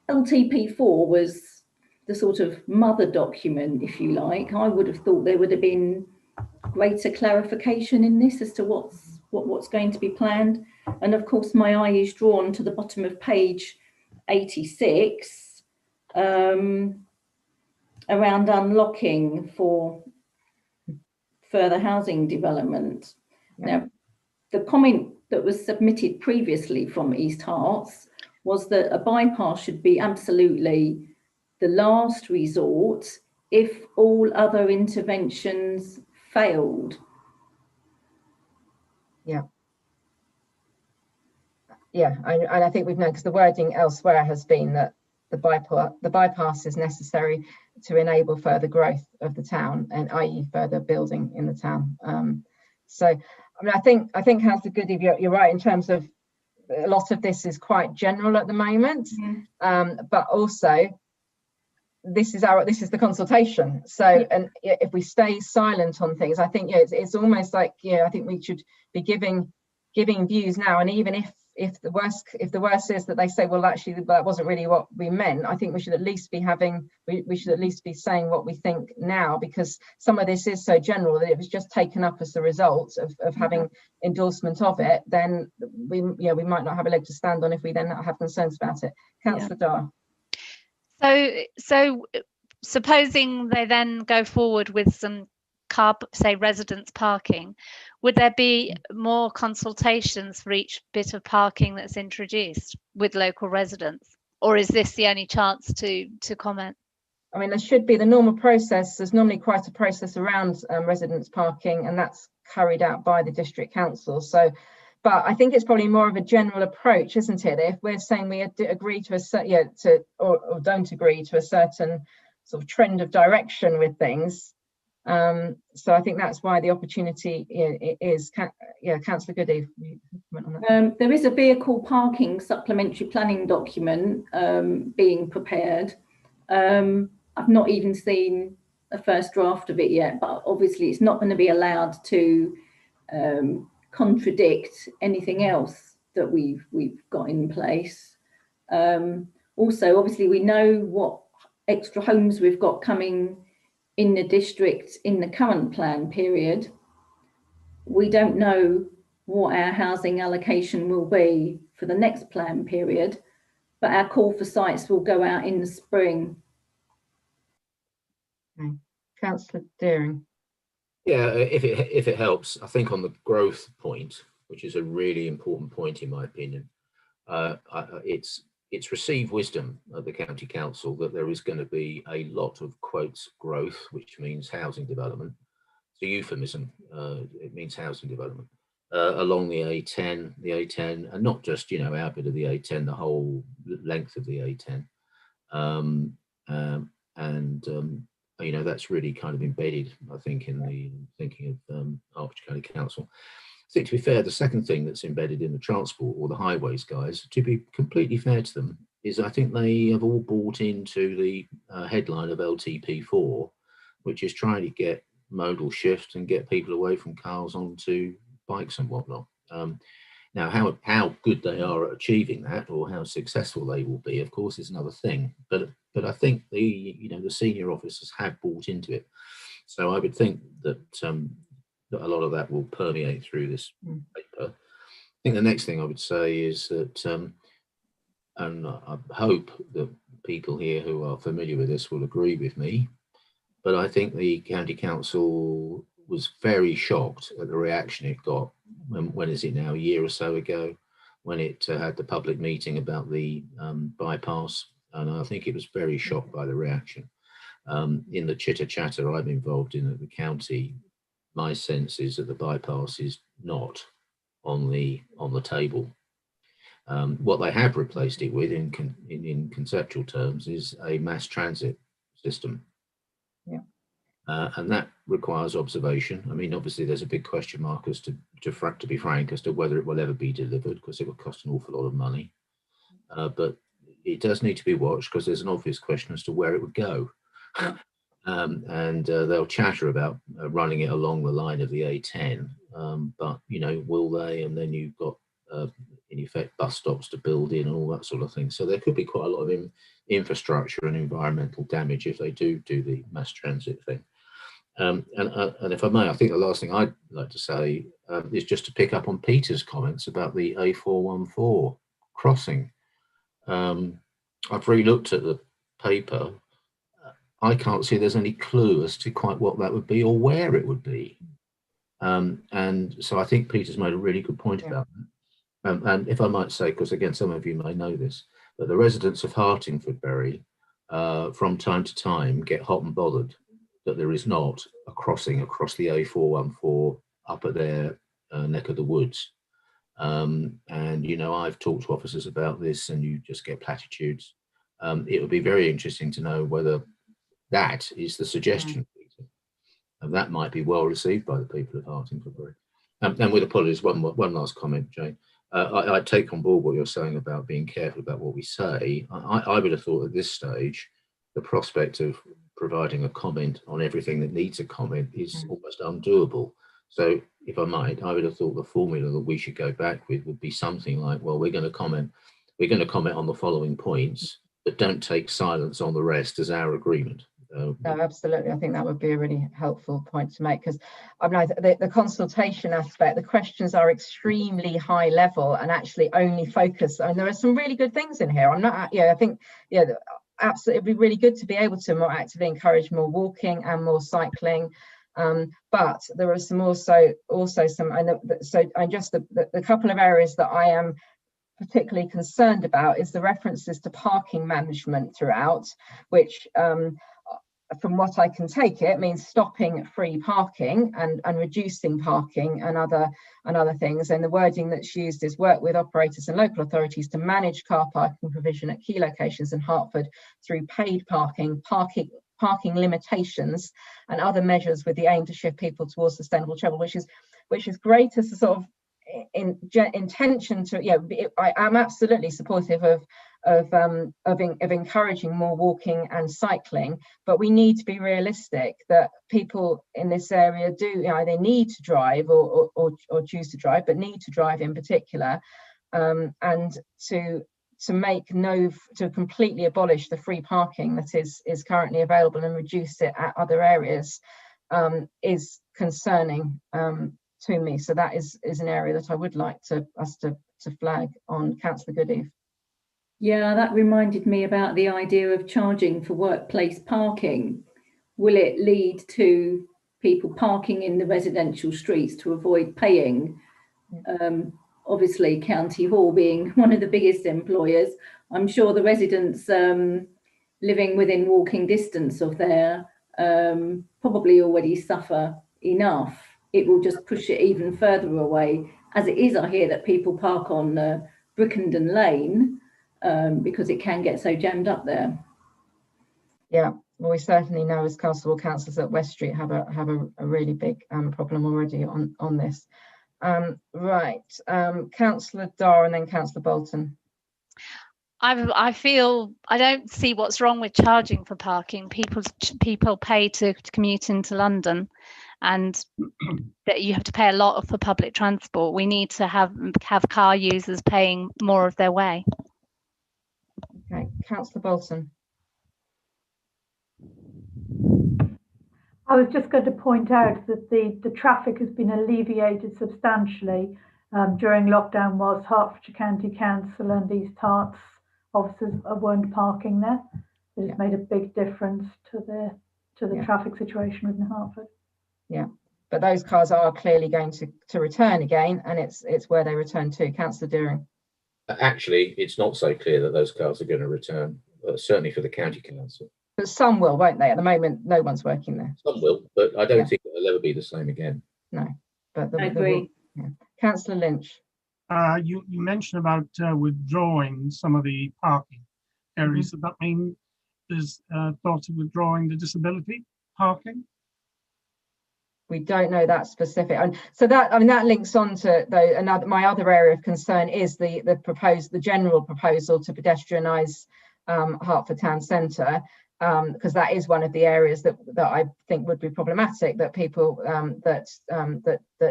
LTP4 was the sort of mother document, if you like. I would have thought there would have been greater clarification in this as to what's going to be planned. And of course, my eye is drawn to the bottom of page 86 around unlocking for further housing development. Yeah. Now, the comment that was submitted previously from East Herts was that a bypass should be absolutely the last resort if all other interventions failed. Yeah. Yeah, and I think we've known, because the wording elsewhere has been that the bypass is necessary to enable further growth of the town, and i.e. further building in the town. So I mean, I think Councillor Goody, you're right in terms of a lot of this is quite general at the moment, but also this is the consultation. So, and if we stay silent on things, I think it's almost like I think we should be giving views now. And even if the worst is that they say, well, actually that wasn't really what we meant, I think we should at least be saying what we think now, because some of this is so general that it was just taken up as the result of having endorsement of it. Then we might not have a leg to stand on if we then have concerns about it. Councillor Dar. So supposing they then go forward with some residence parking, would there be more consultations for each bit of parking that's introduced with local residents, or is this the only chance to comment? I mean, there should be the normal process. There's normally quite a process around residence parking, and that's carried out by the district council. So, but I think it's probably more of a general approach, isn't it? If we're saying we agree to a certain, or don't agree to a certain sort of trend of direction with things. So I think that's why the opportunity is. Councillor Goody, comment on that. There is a vehicle parking supplementary planning document being prepared. I've not even seen a first draft of it yet, but obviously it's not going to be allowed to contradict anything else that we've got in place. Also, obviously, we know what extra homes we've got coming in the district in the current plan period. We don't know what our housing allocation will be for the next plan period, but our call for sites will go out in the spring. Okay. Councillor Deering. Yeah, if it helps, I think on the growth point, which is a really important point in my opinion, it's received wisdom at the county council that there is going to be a lot of quotes growth, which means housing development. It's a euphemism. It means housing development along the A10, and not just our bit of the A10, the whole length of the A10, that's really kind of embedded, I think, in the thinking of Hertfordshire County Council. I think, to be fair, the second thing that's embedded in the transport or the highways guys, to be completely fair to them, is I think they have all bought into the headline of LTP4, which is trying to get modal shift and get people away from cars onto bikes and whatnot. Now, how good they are at achieving that, or how successful they will be, of course, is another thing. But I think the senior officers have bought into it. So I would think that that a lot of that will permeate through this paper. I think the next thing I would say is that, and I hope that people here who are familiar with this will agree with me, but I think the county council was very shocked at the reaction it got when is it now, a year or so ago, when it had the public meeting about the bypass, and I think it was very shocked by the reaction. In the chitter chatter I'm involved in at the county, my sense is that the bypass is not on the table. What they have replaced it with, in conceptual terms, is a mass transit system. Yeah. And that requires observation. I mean, obviously, there's a big question mark as to be frank, as to whether it will ever be delivered, because it will cost an awful lot of money. But it does need to be watched, because there's an obvious question as to where it would go. Yeah. And they'll chatter about running it along the line of the A10, but will they? And then you've got in effect bus stops to build in and all that sort of thing. So there could be quite a lot of infrastructure and environmental damage if they do the mass transit thing. And if I may, I think the last thing I'd like to say is just to pick up on Peter's comments about the A414 crossing. I've re-looked at the paper. I can't see there's any clue as to quite what that would be or where it would be. And so I think Peter's made a really good point about that. And if I might say, because again, some of you may know this, but the residents of Hartingfordbury from time to time get hot and bothered that there is not a crossing across the A414 up at their neck of the woods. And, I've talked to officers about this, and you just get platitudes. It would be very interesting to know whether that is the suggestion, Peter. And that might be well received by the people of Hartingfordbury. And with apologies, one last comment, Jane. I take on board what you're saying about being careful about what we say. I would have thought at this stage, the prospect of providing a comment on everything that needs a comment is almost undoable. So if I might, I would have thought the formula that we should go back with would be something like, well, we're going to comment on the following points, but don't take silence on the rest as our agreement. No, absolutely. I think that would be a really helpful point to make, because I mean, the consultation aspect, the questions are extremely high level and actually only focus. And there are some really good things in here. I'm not, I think, absolutely, it'd be really good to be able to more actively encourage more walking and more cycling. But there are some also some, and just the couple of areas that I am particularly concerned about is the references to parking management throughout, which from what I can take it means stopping free parking and reducing parking and other things. And the wording that's used is work with operators and local authorities to manage car parking provision at key locations in Hertford through paid parking limitations and other measures with the aim to shift people towards sustainable travel, which is great as a sort of intention to, I am absolutely supportive of encouraging more walking and cycling, but we need to be realistic that people in this area do they need to drive or choose to drive, but need to drive in particular, and to completely abolish the free parking that is currently available and reduce it at other areas is concerning to me. So that is an area that I would like us to flag on. Councillor Goodeve. Yeah, that reminded me about the idea of charging for workplace parking. Will it lead to people parking in the residential streets to avoid paying? Obviously, County Hall being one of the biggest employers, I'm sure the residents living within walking distance of there probably already suffer enough. It will just push it even further away. As it is, I hear that people park on Brickenden Lane because it can get so jammed up there. Yeah, well, we certainly know as Castle Hall councillors that West Street have a really big problem already on this. Right, Councillor Dar and then Councillor Bolton. I feel I don't see what's wrong with charging for parking. People pay to commute into London, and that you have to pay a lot for public transport. We need to have car users paying more of their way. Okay, Councillor Bolton. I was just going to point out that the traffic has been alleviated substantially during lockdown, whilst Hertfordshire County Council and East Herts officers weren't parking there. It has made a big difference to the traffic situation within Hertford. Yeah, but those cars are clearly going to return again, and it's where they return to. Councillor Deering. Actually, it's not so clear that those cars are going to return, certainly for the county council. But some will, won't they? At the moment, no one's working there. Some will, but I don't think it'll ever be the same again. No, but I agree. Councillor Lynch. You mentioned about withdrawing some of the parking areas. Does that mean there's thoughts of withdrawing the disability parking? We don't know that specific, and so that that links on to my other area of concern is the general proposal to pedestrianise Hertford Town Centre, because that is one of the areas that I think would be problematic, that people that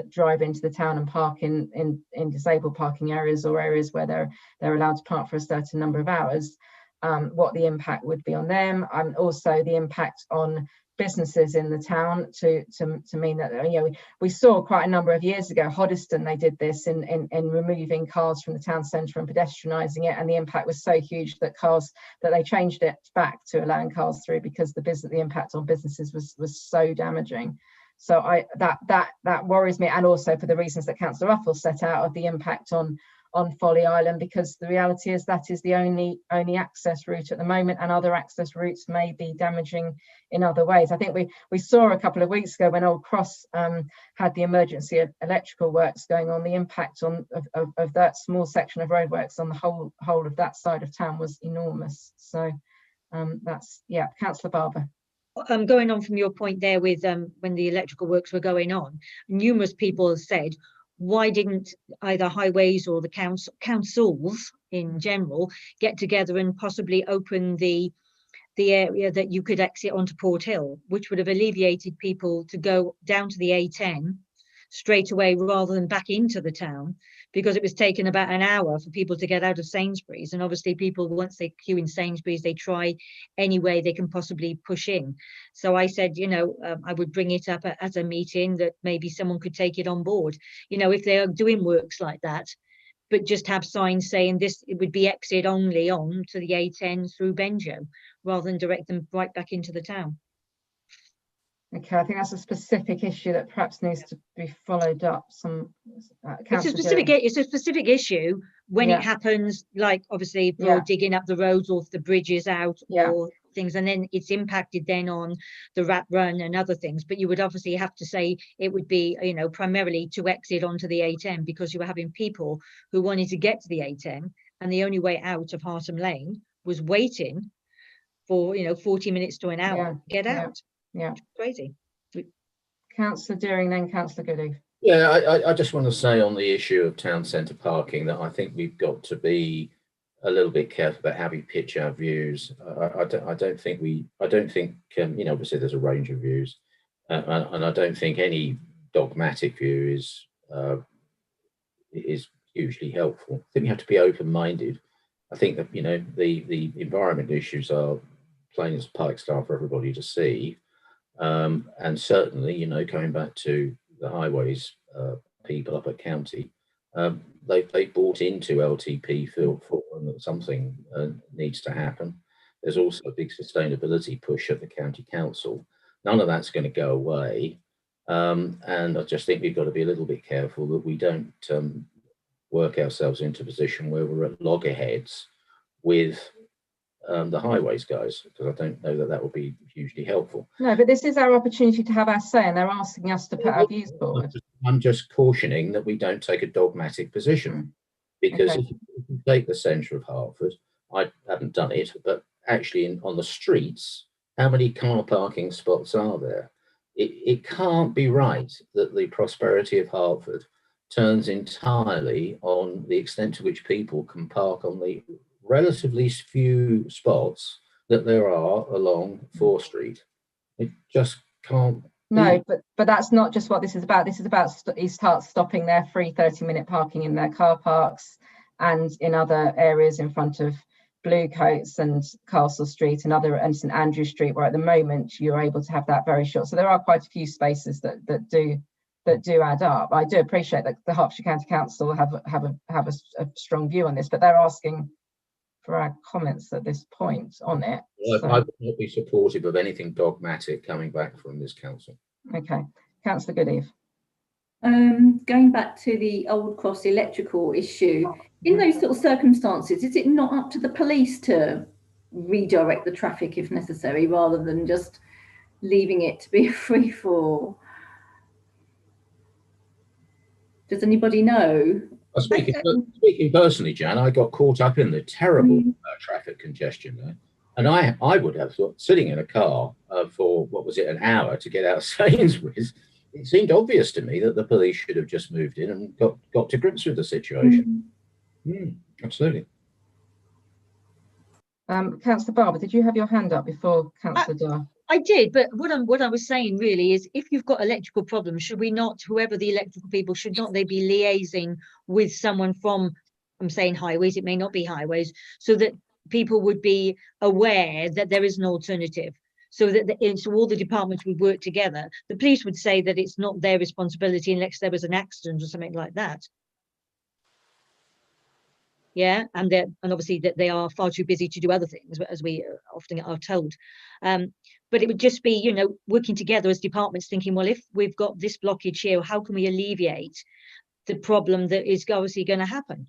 drive into the town and park in disabled parking areas or areas where they're allowed to park for a certain number of hours, what the impact would be on them, and also the impact on businesses in the town to mean that we saw quite a number of years ago Hoddesdon, they did this in removing cars from the town centre and pedestrianising it, and the impact was so huge that they changed it back to allowing cars through because the impact on businesses was so damaging. So that worries me, and also for the reasons that Councillor Ruffle set out of the impact on Folly Island, because the reality is that is the only access route at the moment, and other access routes may be damaging in other ways. I think we saw a couple of weeks ago when Old Cross had the emergency electrical works going on, the impact of that small section of roadworks on the whole of that side of town was enormous. So that's, yeah. Councillor Barber. Going on from your point there with when the electrical works were going on, numerous people have said, why didn't either highways or the councils in general get together and possibly open the area that you could exit onto Port Hill, which would have alleviated people to go down to the A10 straight away rather than back into the town, because it was taking about an hour for people to get out of Sainsbury's. And obviously people, once they queue in Sainsbury's, they try any way they can possibly push in. So I said, you know, I would bring it up at a meeting that maybe someone could take it on board. You know, if they are doing works like that, but just have signs saying this, it would be exit only on to the A10 through Benjo, rather than direct them right back into the town. Okay, I think that's a specific issue that perhaps needs to be followed up. It's a specific issue when it happens, like obviously if you're digging up the roads or if the bridge is out or things, and then it's impacted then on the rat run and other things. But you would obviously have to say it would be, you know, primarily to exit onto the A10, because you were having people who wanted to get to the A10 and the only way out of Hartham Lane was waiting for, you know, 40 minutes to an hour to get out. Yeah, crazy. Councillor Deering, then Councillor Goodeve. Yeah, I just want to say on the issue of town centre parking that I think we've got to be a little bit careful about how we pitch our views. I don't think you know, obviously there's a range of views, and I don't think any dogmatic view is hugely helpful. I think we have to be open-minded. I think that, you know, the environment issues are plain as pikestaff for everybody to see. And certainly, you know, coming back to the highways people up at county, they bought into LTP for that something needs to happen. There's also a big sustainability push at the county council. None of that's going to go away, and I just think we've got to be a little bit careful that we don't work ourselves into a position where we're at loggerheads with the highways guys, because I don't know that would be hugely helpful. No, but this is our opportunity to have our say, and they're asking us to put our views forward. I'm just cautioning that we don't take a dogmatic position, because if you take the centre of Hertford, I haven't done it, but actually on the streets, how many car parking spots are there? It can't be right that the prosperity of Hertford turns entirely on the extent to which people can park on the relatively few spots that there are along 4th Street. It just can't be. No, but that's not just what this is about. This is about he starts stopping their free 30-minute parking in their car parks and in other areas in front of Bluecoats and Castle Street and St Andrew Street, where at the moment you're able to have that very short. So there are quite a few spaces that do add up. I do appreciate that the Hertfordshire County Council have a strong view on this, but they're asking for our comments at this point on it. Well, so I would not be supportive of anything dogmatic coming back from this council. Okay, Councillor Goodeve. Going back to the Old Cross electrical issue, in those sort of circumstances, is it not up to the police to redirect the traffic if necessary, rather than just leaving it to be free for? Does anybody know? Speaking personally, Jan, I got caught up in the terrible traffic congestion there, and I would have thought, sitting in a car for what was it, an hour to get out of Sainsbury's, it seemed obvious to me that the police should have just moved in and got to grips with the situation. Absolutely. Councillor Barber, did you have your hand up before Councillor Dar? I did, but what I was saying really is, if you've got electrical problems, should we not, whoever the electrical people, should not they be liaising with someone from, I'm saying highways, it may not be highways, so that people would be aware that there is an alternative, so that so all the departments would work together. The police would say that it's not their responsibility unless there was an accident or something like that. Yeah, and obviously that they are far too busy to do other things, as we often are told. But it would just be, you know, working together as departments, thinking, well, if we've got this blockage here, how can we alleviate the problem that is obviously going to happen?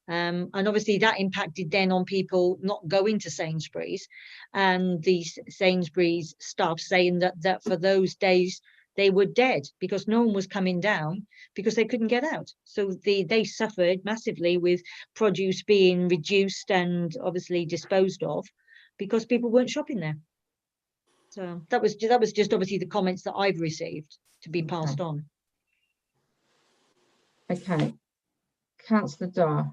And obviously that impacted then on people not going to Sainsbury's, and the Sainsbury's staff saying that for those days they were dead because no one was coming down because they couldn't get out. So they suffered massively with produce being reduced and obviously disposed of because people weren't shopping there. So that was just obviously the comments that I've received to be passed on. Okay, Councillor Dar.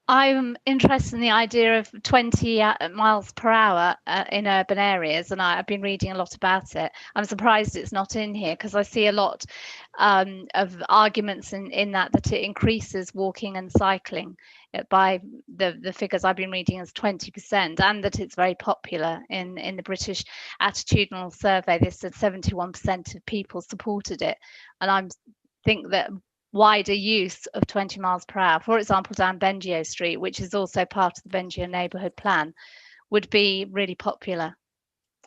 I'm interested in the idea of 20 miles per hour in urban areas, and I've been reading a lot about it. I'm surprised it's not in here because I see a lot of arguments in that it increases walking and cycling by the figures I've been reading as 20%, and that it's very popular in the British attitudinal survey. They said 71% of people supported it, and I think that wider use of 20 miles per hour, for example, down Bengio Street, which is also part of the Bengio neighbourhood plan, would be really popular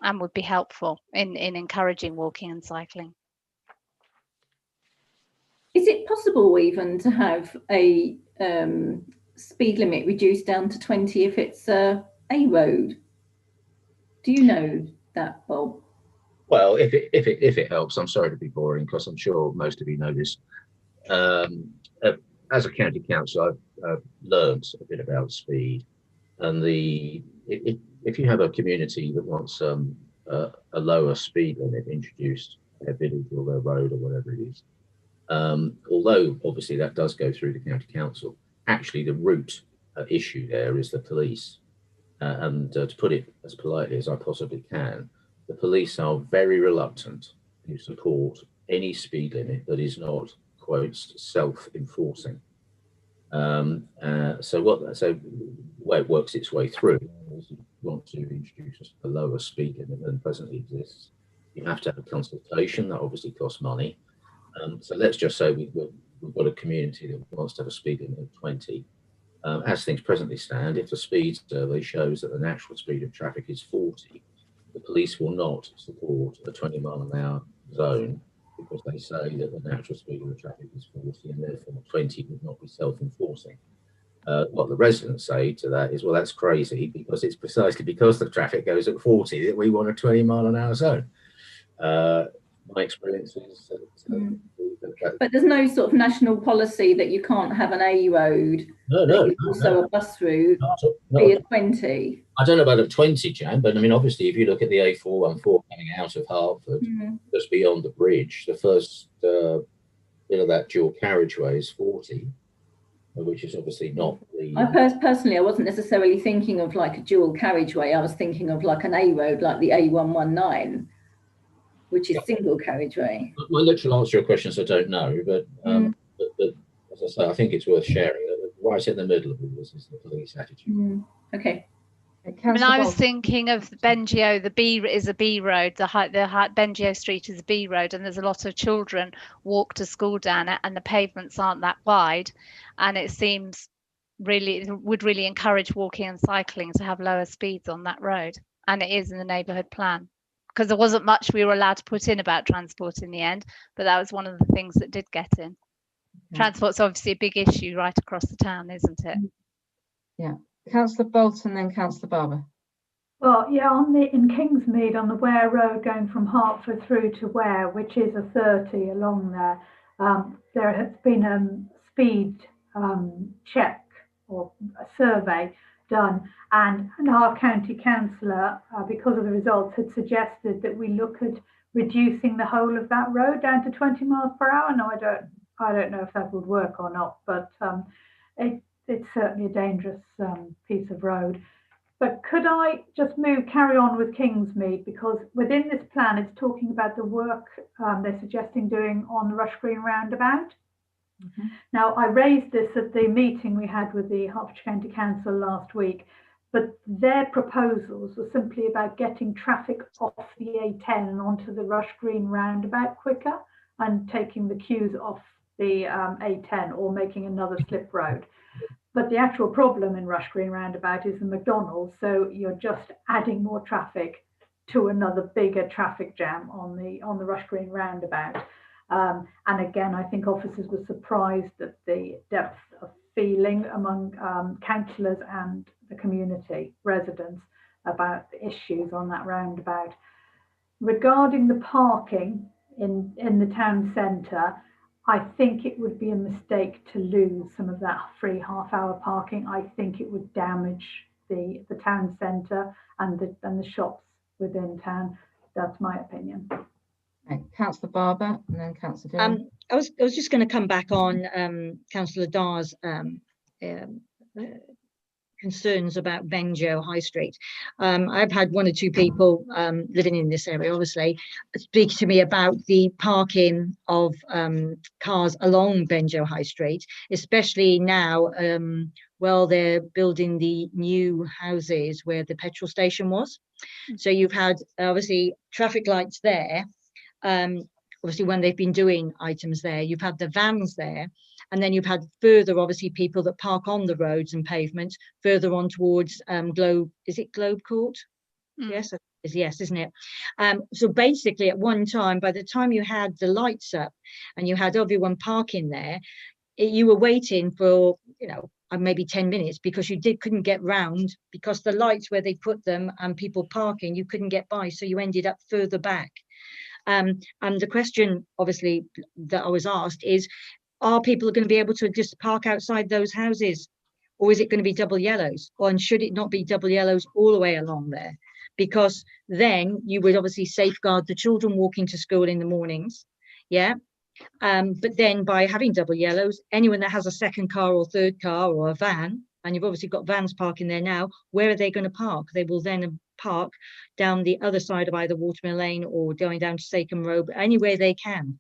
and would be helpful in encouraging walking and cycling. Is it possible even to have a speed limit reduced down to 20 if it's a road? Do you know that, Bob? Well, if it helps, I'm sorry to be boring because I'm sure most of you know this. As a county council, I've learned a bit about speed, and if you have a community that wants a lower speed limit introduced in their village or their road or whatever it is, although obviously that does go through the county council, actually the root issue there is the police, and to put it as politely as I possibly can, the police are very reluctant to support any speed limit that is not, quotes, self-enforcing. So where it works its way through is you want to introduce a lower speed limit than presently exists. You have to have a consultation that obviously costs money. So let's just say we've got a community that wants to have a speed limit of 20. As things presently stand, if the speed survey shows that the natural speed of traffic is 40, the police will not support a 20-mile-an-hour zone because they say that the natural speed of the traffic is 40 and therefore 20 would not be self-enforcing. What the residents say to that is, well, that's crazy because it's precisely because the traffic goes at 40 that we want a 20-mile-an-hour zone. My experience is but there's no sort of national policy that you can't have an A road. No. Also a bus route be a 20. I don't know about a 20, Jan, but I mean, obviously, if you look at the A414 coming out of Hertford, just beyond the bridge, the first bit of that dual carriageway is 40, which is obviously not the. Personally, I wasn't necessarily thinking of like a dual carriageway. I was thinking of like an A road, like the A119. Which is single carriageway. My literal answer to your questions I don't know, but as I say, I think it's worth sharing that right in the middle of all this is the police attitude. Okay. I mean, I was thinking of Bengio. The B is a B road. The Bengio Street is a B road, and there's a lot of children walk to school down it, and the pavements aren't that wide, and it seems would really encourage walking and cycling to have lower speeds on that road, and it is in the neighbourhood plan. Because there wasn't much we were allowed to put in about transport in the end, but that was one of the things that did get in. Transport's obviously a big issue right across the town, isn't it? Yeah. Councillor Bolton, then Councillor Barber. Well, yeah, in Kingsmead on the Ware Road going from Hertford through to Ware, which is a 30 along there, there has been a speed check or a survey done, and our county councillor, because of the results, had suggested that we look at reducing the whole of that road down to 20 miles per hour. Now, I don't know if that would work or not, but it's certainly a dangerous piece of road. But could I just carry on with Kingsmead, because within this plan it's talking about the work they're suggesting doing on the Rush Green roundabout. Now, I raised this at the meeting we had with the Hertfordshire County Council last week, but their proposals were simply about getting traffic off the A10 and onto the Rush Green roundabout quicker and taking the queues off the A10 or making another slip road. But the actual problem in Rush Green roundabout is the McDonald's, so you're just adding more traffic to another bigger traffic jam on the Rush Green roundabout. And again, I think officers were surprised at the depth of feeling among councillors and the community residents about the issues on that roundabout. Regarding the parking in the town centre, I think it would be a mistake to lose some of that free half-hour parking. I think it would damage the town centre and the shops within town. That's my opinion. Okay. Councillor Barber and then Councillor Deering. I was just going to come back on Councillor Darr's concerns about Benjo High Street. I've had one or two people living in this area, obviously, speak to me about the parking of cars along Benjo High Street, especially now while they're building the new houses where the petrol station was. So you've had obviously traffic lights there. Obviously, when they've been doing items there, you've had the vans there, and then you've had further, obviously, people that park on the roads and pavements further on towards Globe. Is it Globe Court? Yes, yes, isn't it? So basically, at one time, by the time you had the lights up and you had everyone parking there, you were waiting for, you know, maybe 10 minutes because you couldn't get round because the lights where they put them and people parking, you couldn't get by, so you ended up further back. And the question, obviously, that I was asked is, are people going to be able to just park outside those houses? Or is it going to be double yellows? And should it not be double yellows all the way along there? Because then you would obviously safeguard the children walking to school in the mornings. Yeah. But then by having double yellows, anyone that has a second car or third car or a van, and you've obviously got vans parking there now, where are they going to park? They will then park down the other side of either Watermill Lane or going down to Sachem Road, anywhere they can.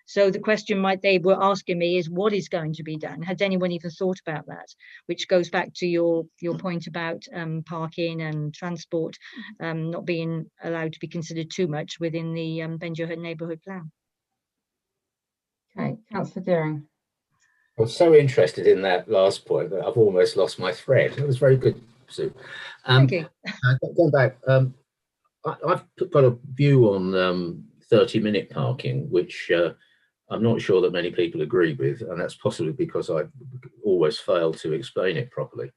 So the question they were asking me is, what is going to be done? Has anyone even thought about that? Which goes back to your point about parking and transport not being allowed to be considered too much within the Benjo neighbourhood plan. Okay, Councillor Deering. I was so interested in that last point that I've almost lost my thread. It was very good, Sue. Thank you. Going back, I've got a view on 30-minute parking, which I'm not sure that many people agree with, and that's possibly because I always fail to explain it properly.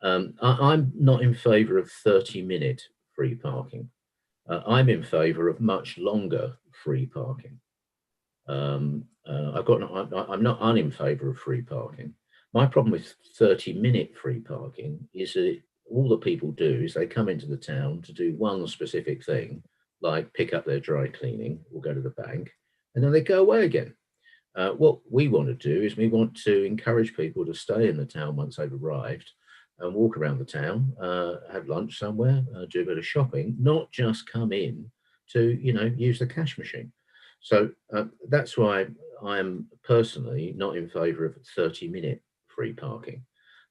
I'm not in favour of 30-minute free parking. I'm in favour of much longer free parking. I'm not in favour of free parking. My problem with 30-minute free parking is that all that people do is they come into the town to do one specific thing, like pick up their dry cleaning or go to the bank, and then they go away again. What we want to do is we want to encourage people to stay in the town once they've arrived and walk around the town, have lunch somewhere, do a bit of shopping, not just come in to, you know, use the cash machine. So that's why I'm personally not in favour of 30-minute free parking.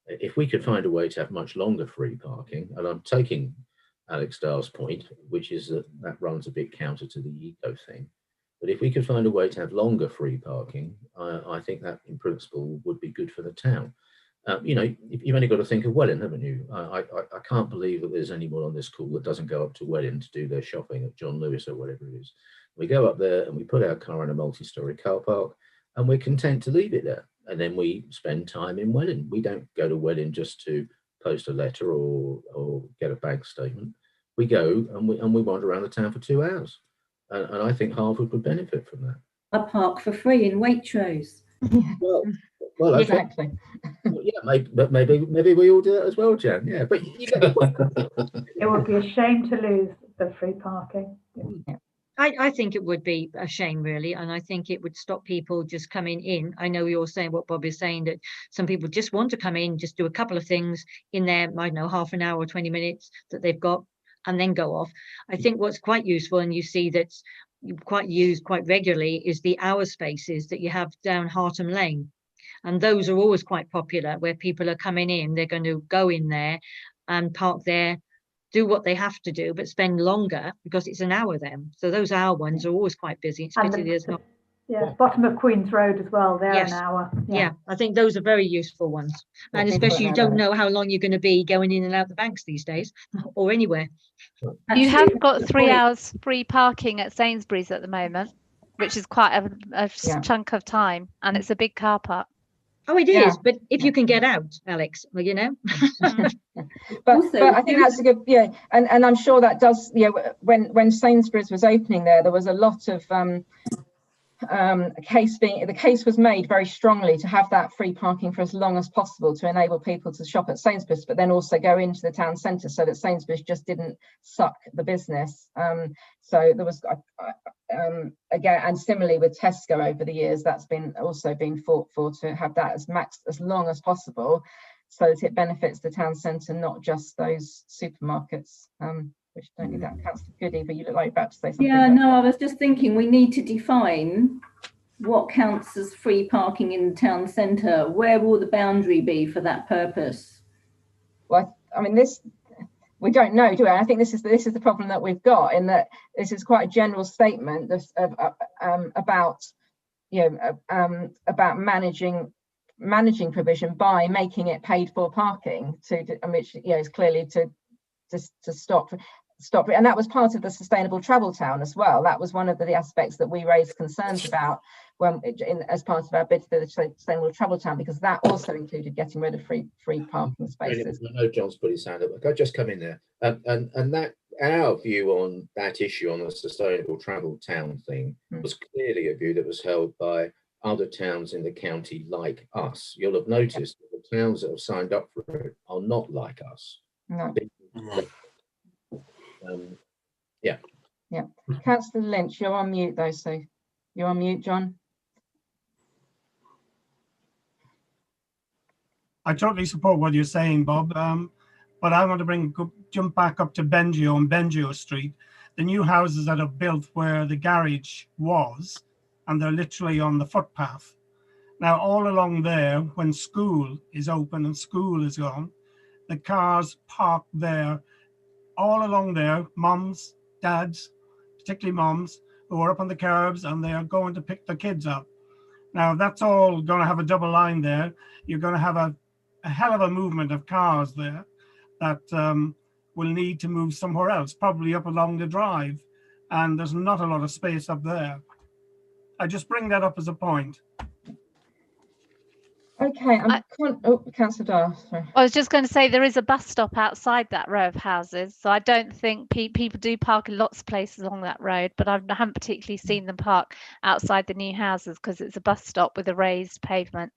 If we could find a way to have much longer free parking, and I'm taking Alex Dahl's point, which is that runs a bit counter to the eco thing. But if we could find a way to have longer free parking, I think that in principle would be good for the town. You know, you've only got to think of Welling, haven't you? I can't believe that there's anyone on this call that doesn't go up to Welling to do their shopping at John Lewis or whatever it is. We go up there and we put our car in a multi-storey car park and we're content to leave it there. And then we spend time in Welling. We don't go to Welling just to post a letter or get a bank statement. We go and we wander around the town for 2 hours. And I think Harwood would benefit from that. I park for free in Waitrose. Well, okay. Exactly. Well, yeah, maybe we all do that as well, Jan. Yeah, but you get it would be a shame to lose the free parking. Yeah. I think it would be a shame, really, and I think it would stop people just coming in. I know you're saying what Bob is saying, that some people just want to come in, just do a couple of things in there, I don't know, half an hour or 20 minutes that they've got, and then go off. I think what's quite useful, and you see that's quite used quite regularly, is the hour spaces that you have down Hartham Lane. And those are always quite popular, where people are coming in, they're going to go in there and park there, do what they have to do, but spend longer because it's an hour then. So those hour ones are always quite busy. Yeah, bottom of Queen's Road as well, they're an hour. Yeah, I think those are very useful ones. And especially you don't know how long you're going to be going in and out the banks these days or anywhere. You have got 3 hours free parking at Sainsbury's at the moment, which is quite a chunk of time, and it's a big car park. Oh, it is, but if you can get out, Alex, well, you know. but I think that's a good, and I'm sure that does, when Sainsbury's was opening there was a lot of the case was made very strongly to have that free parking for as long as possible to enable people to shop at Sainsbury's, but then also go into the town centre so that Sainsbury's just didn't suck the business. So there was, again, and similarly with Tesco over the years, that's been also been fought for, to have that as long as possible, so that it benefits the town centre, not just those supermarkets. Which don't need that. Councillor Goody, but you look like you're about to say something. Yeah, no, I was just thinking we need to define what counts as free parking in the town centre. Where will the boundary be for that purpose? Well, I mean, this, we don't know, do we? I think this is the problem that we've got, in that this is quite a general statement about, you know, about managing provision by making it paid for parking, which, you know, is clearly to stop, and that was part of the sustainable travel town as well. That was one of the aspects that we raised concerns about when as part of our bid for the sustainable travel town, because that also included getting rid of free parking spaces. I know John's put his hand up. I'll just come in there, and that our view on that issue on the sustainable travel town thing was clearly a view that was held by other towns in the county like us. You'll have noticed that the towns that have signed up for it are not like us. No. Yeah. Councillor Lynch, you're on mute though, so you're on mute, John. I totally support what you're saying, Bob, but I want to jump back up to Bengio on Bengio Street. The new houses that are built where the garage was, and they're literally on the footpath. Now, all along there, when school is open and school is gone, the cars park there, all along there, mums, dads, particularly mums, who are up on the curbs and they are going to pick their kids up. Now, that's all going to have a double line there. You're going to have a hell of a movement of cars there that will need to move somewhere else, probably up along the drive. And there's not a lot of space up there. I just bring that up as a point. Okay, Councillor Dar, sorry. I was just going to say there is a bus stop outside that row of houses, so I don't think people do park in lots of places along that road, but I haven't particularly seen them park outside the new houses because it's a bus stop with a raised pavement.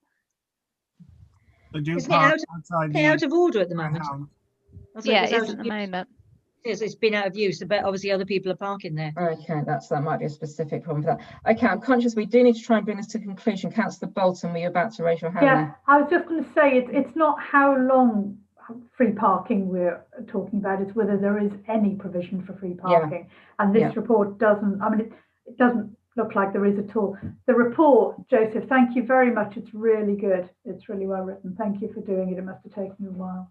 Isn't it out of order at the moment? Yeah, it is at the moment. It's been out of use, but obviously other people are parking there. Okay, that might be a specific problem for that. Okay, I'm conscious we do need to try and bring this to conclusion. Councillor Bolton, were you about to raise your hand? Yeah, I was just going to say it's not how long free parking we're talking about, it's whether there is any provision for free parking. Yeah. And this report doesn't, I mean, it doesn't look like there is at all. The report, Joseph, thank you very much. It's really good. It's really well written. Thank you for doing it. It must have taken you a while.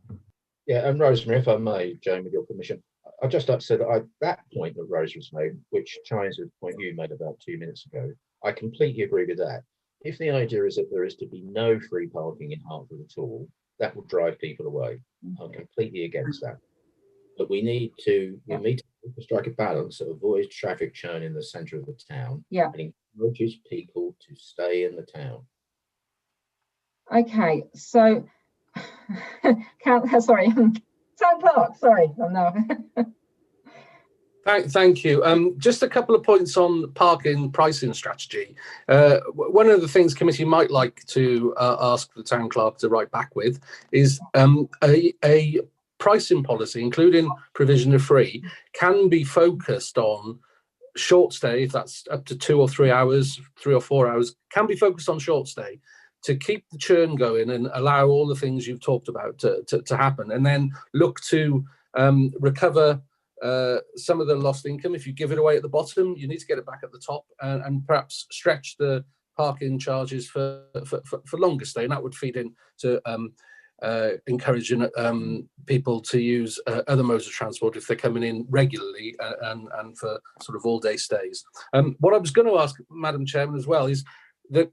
Yeah, and Rosemary, if I may, Jane, with your permission, I'd just like to say that that point that Rosemary's made, which chimes with the point you made about 2 minutes ago, I completely agree with that. If the idea is that there is to be no free parking in Hertford at all, that will drive people away. I'm completely against that. But we need to strike a balance that avoids traffic churn in the centre of the town and encourages people to stay in the town. Okay, so sorry, Town Clerk, sorry, no. Thank you. Just a couple of points on parking pricing strategy. One of the things committee might like to ask the town clerk to write back with is a pricing policy, including provision of free, can be focused on short stay, if that's up to 2 or 3 hours, 3 or 4 hours, can be focused on short stay to keep the churn going and allow all the things you've talked about to happen, and then look to recover some of the lost income. If you give it away at the bottom, you need to get it back at the top, and perhaps stretch the parking charges for longer stay, and that would feed into encouraging people to use other modes of transport if they're coming in regularly and for sort of all-day stays. What I was going to ask, Madam Chairman, as well, is the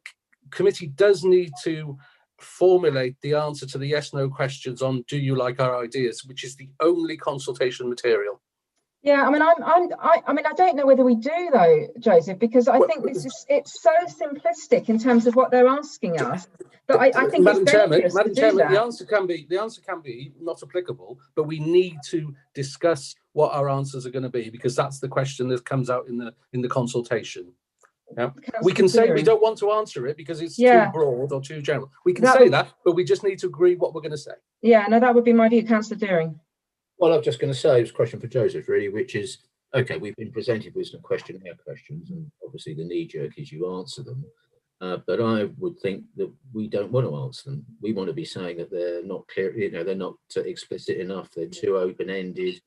committee does need to formulate the answer to the yes/no questions on "Do you like our ideas?", which is the only consultation material. Yeah, I mean, I don't know whether we do though, Joseph, because I think it's so simplistic in terms of what they're asking us that I think Madam it's Chairman, that. the answer can be not applicable, but we need to discuss what our answers are going to be, because that's the question that comes out in the consultation. Yeah. We can say we don't want to answer it because it's too broad or too general. We can say that, but we just need to agree what we're going to say. Yeah, no, that would be my view, Councillor Deering. Well, I'm just going to say, it was a question for Joseph, really, which is, Okay, we've been presented with some questionnaire questions, and obviously the knee jerk is you answer them. But I would think that we don't want to answer them. We want to be saying that they're not clear, you know, they're not explicit enough, they're too open-ended,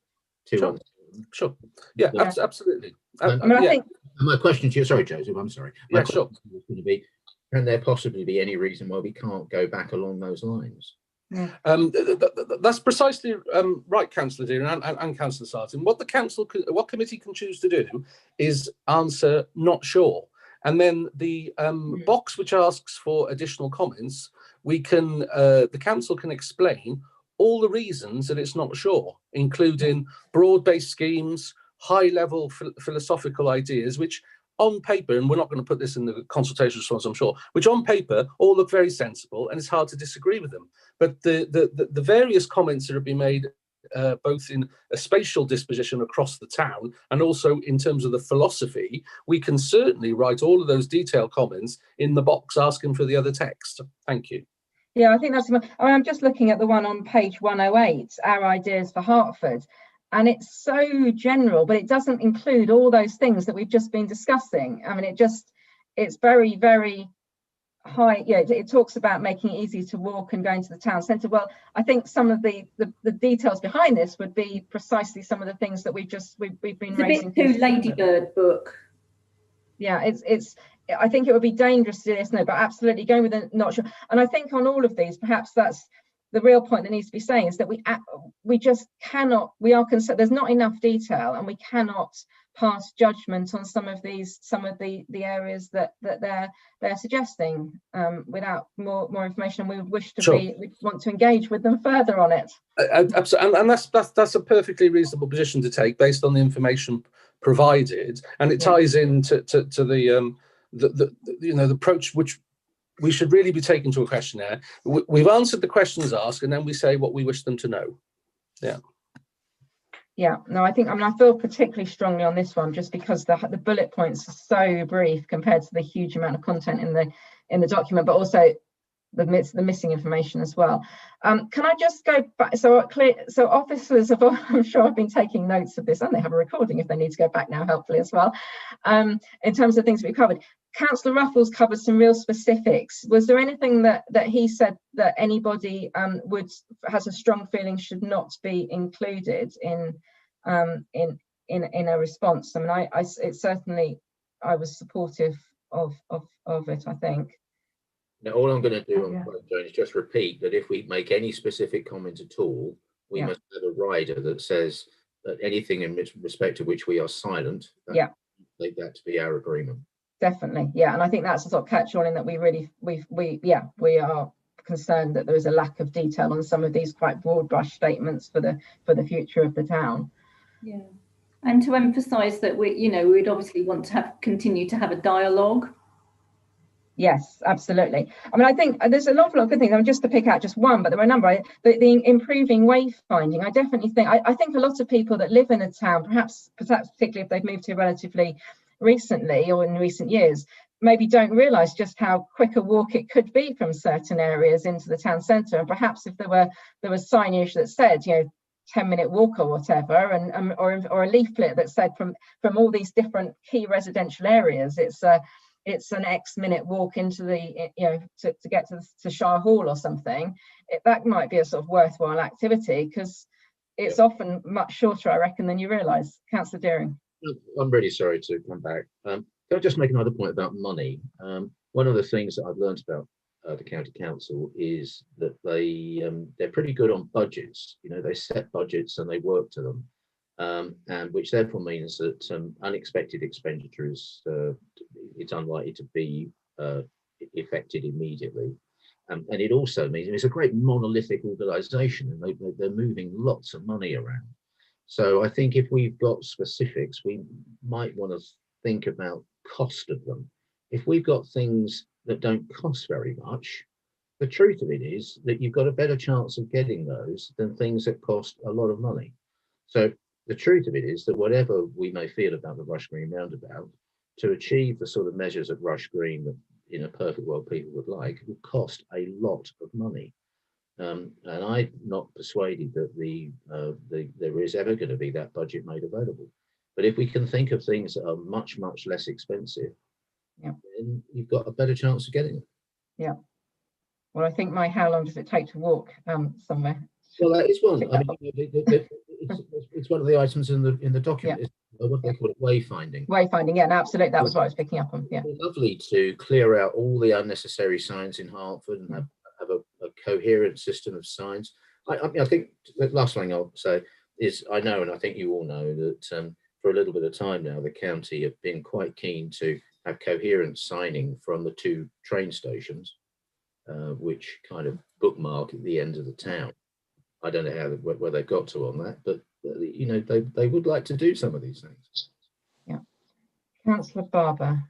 too Sure. uncertain. Sure. Yeah, Yeah. absolutely. I mean, I yeah. think My question to you, sorry, Joseph, I'm sorry. My Yeah, sure. question was going to be, can there possibly be any reason why we can't go back along those lines? That's precisely right, Councillor Dean and Councillor Sartin. What the council, what committee can choose to do is answer not sure, and then the box which asks for additional comments, we can the council can explain all the reasons that it's not sure, including broad-based schemes, high-level philosophical ideas, which on paper, and we're not going to put this in the consultation response, I'm sure, which on paper all look very sensible, and it's hard to disagree with them. But the various comments that have been made, both in a spatial disposition across the town and also in terms of the philosophy, we can certainly write all of those detailed comments in the box asking for the other text. Thank you. Yeah, I think that's. I mean, I'm just looking at the one on page 108, our ideas for Hertford, and it's so general, but it doesn't include all those things that we've just been discussing. I mean, it's very, very high. Yeah, it talks about making it easy to walk and going to the town centre. Well, I think some of the details behind this would be precisely some of the things that we've been raising. It's a bit too Ladybird book. Yeah, I think it would be dangerous to do this, no, but absolutely going with a not sure. And I think on all of these, perhaps that's the real point that needs to be saying, is that we just cannot, we are concerned, there's not enough detail, and we cannot pass judgment on some of the areas that they're suggesting without more information. And we would wish to Sure. we want to engage with them further on it. Absolutely, and that's a perfectly reasonable position to take based on the information provided, and it ties into the approach which we should really be taking to a questionnaire. We've answered the questions asked, and then we say what we wish them to know. Yeah, no, I feel particularly strongly on this one, just because the bullet points are so brief compared to the huge amount of content in the document, but also the missing information as well. Can I just go back? So officers have, I'm sure, have been taking notes of this, and they have a recording if they need to go back now, helpfully as well. In terms of things we've covered, Councillor Ruffles covered some real specifics. Was there anything that he said that anybody has a strong feeling should not be included in a response? I mean, it certainly, I was supportive of it, I think. Now, all I'm going to do on Joan is just repeat that if we make any specific comment at all, we must have a rider that says that anything in respect to which we are silent, take that to be our agreement. Definitely, yeah, and I think that's a sort of catch-all in that we are concerned that there is a lack of detail on some of these quite broad brush statements for the future of the town. Yeah, and to emphasise that we'd obviously want to continue to have a dialogue. Yes, absolutely. I mean, I think there's an awful lot of good things. I mean, just to pick out just one, but there are a number. The improving wayfinding, I definitely think. I think a lot of people that live in a town, perhaps particularly if they've moved here relatively recently or in recent years, maybe don't realise just how quick a walk it could be from certain areas into the town centre. And perhaps if there was signage that said, 10-minute walk or whatever, and or a leaflet that said from all these different key residential areas, it's an X minute walk into the to get to Shire Hall or something. That might be a sort of worthwhile activity, because it's often much shorter, I reckon, than you realise. Councillor Deering. I'm really sorry to come back. Can I just make another point about money? One of the things that I've learned about the county council is that they're pretty good on budgets. They set budgets and they work to them, and which therefore means that unexpected expenditure is it's unlikely to be effected immediately. And it also means it's a great monolithic organisation, and they're moving lots of money around. So I think if we've got specifics, we might want to think about cost of them. If we've got things that don't cost very much, the truth of it is that you've got a better chance of getting those than things that cost a lot of money. So the truth of it is that whatever we may feel about the Rush Green roundabout, to achieve the sort of measures at Rush Green that in a perfect world people would like, would cost a lot of money. And I'm not persuaded that there is ever going to be that budget made available. But if we can think of things that are much, much less expensive, then you've got a better chance of getting it. Yeah. Well, I think how long does it take to walk somewhere? Well, that is one. I mean, it's one of the items in the document. Yeah. What do they call it? Wayfinding. Wayfinding, yeah, no, absolutely. That was what I was picking up on. Yeah. It's lovely to clear out all the unnecessary signs in Hertford and have a coherent system of signs. I mean, I think the last thing I'll say is I know, and I think you all know, that for a little bit of time now, the county have been quite keen to have coherent signing from the 2 train stations, which kind of bookmark at the end of the town. I don't know where they've got to on that, but you know, they would like to do some of these things. Yeah. Councillor Barber.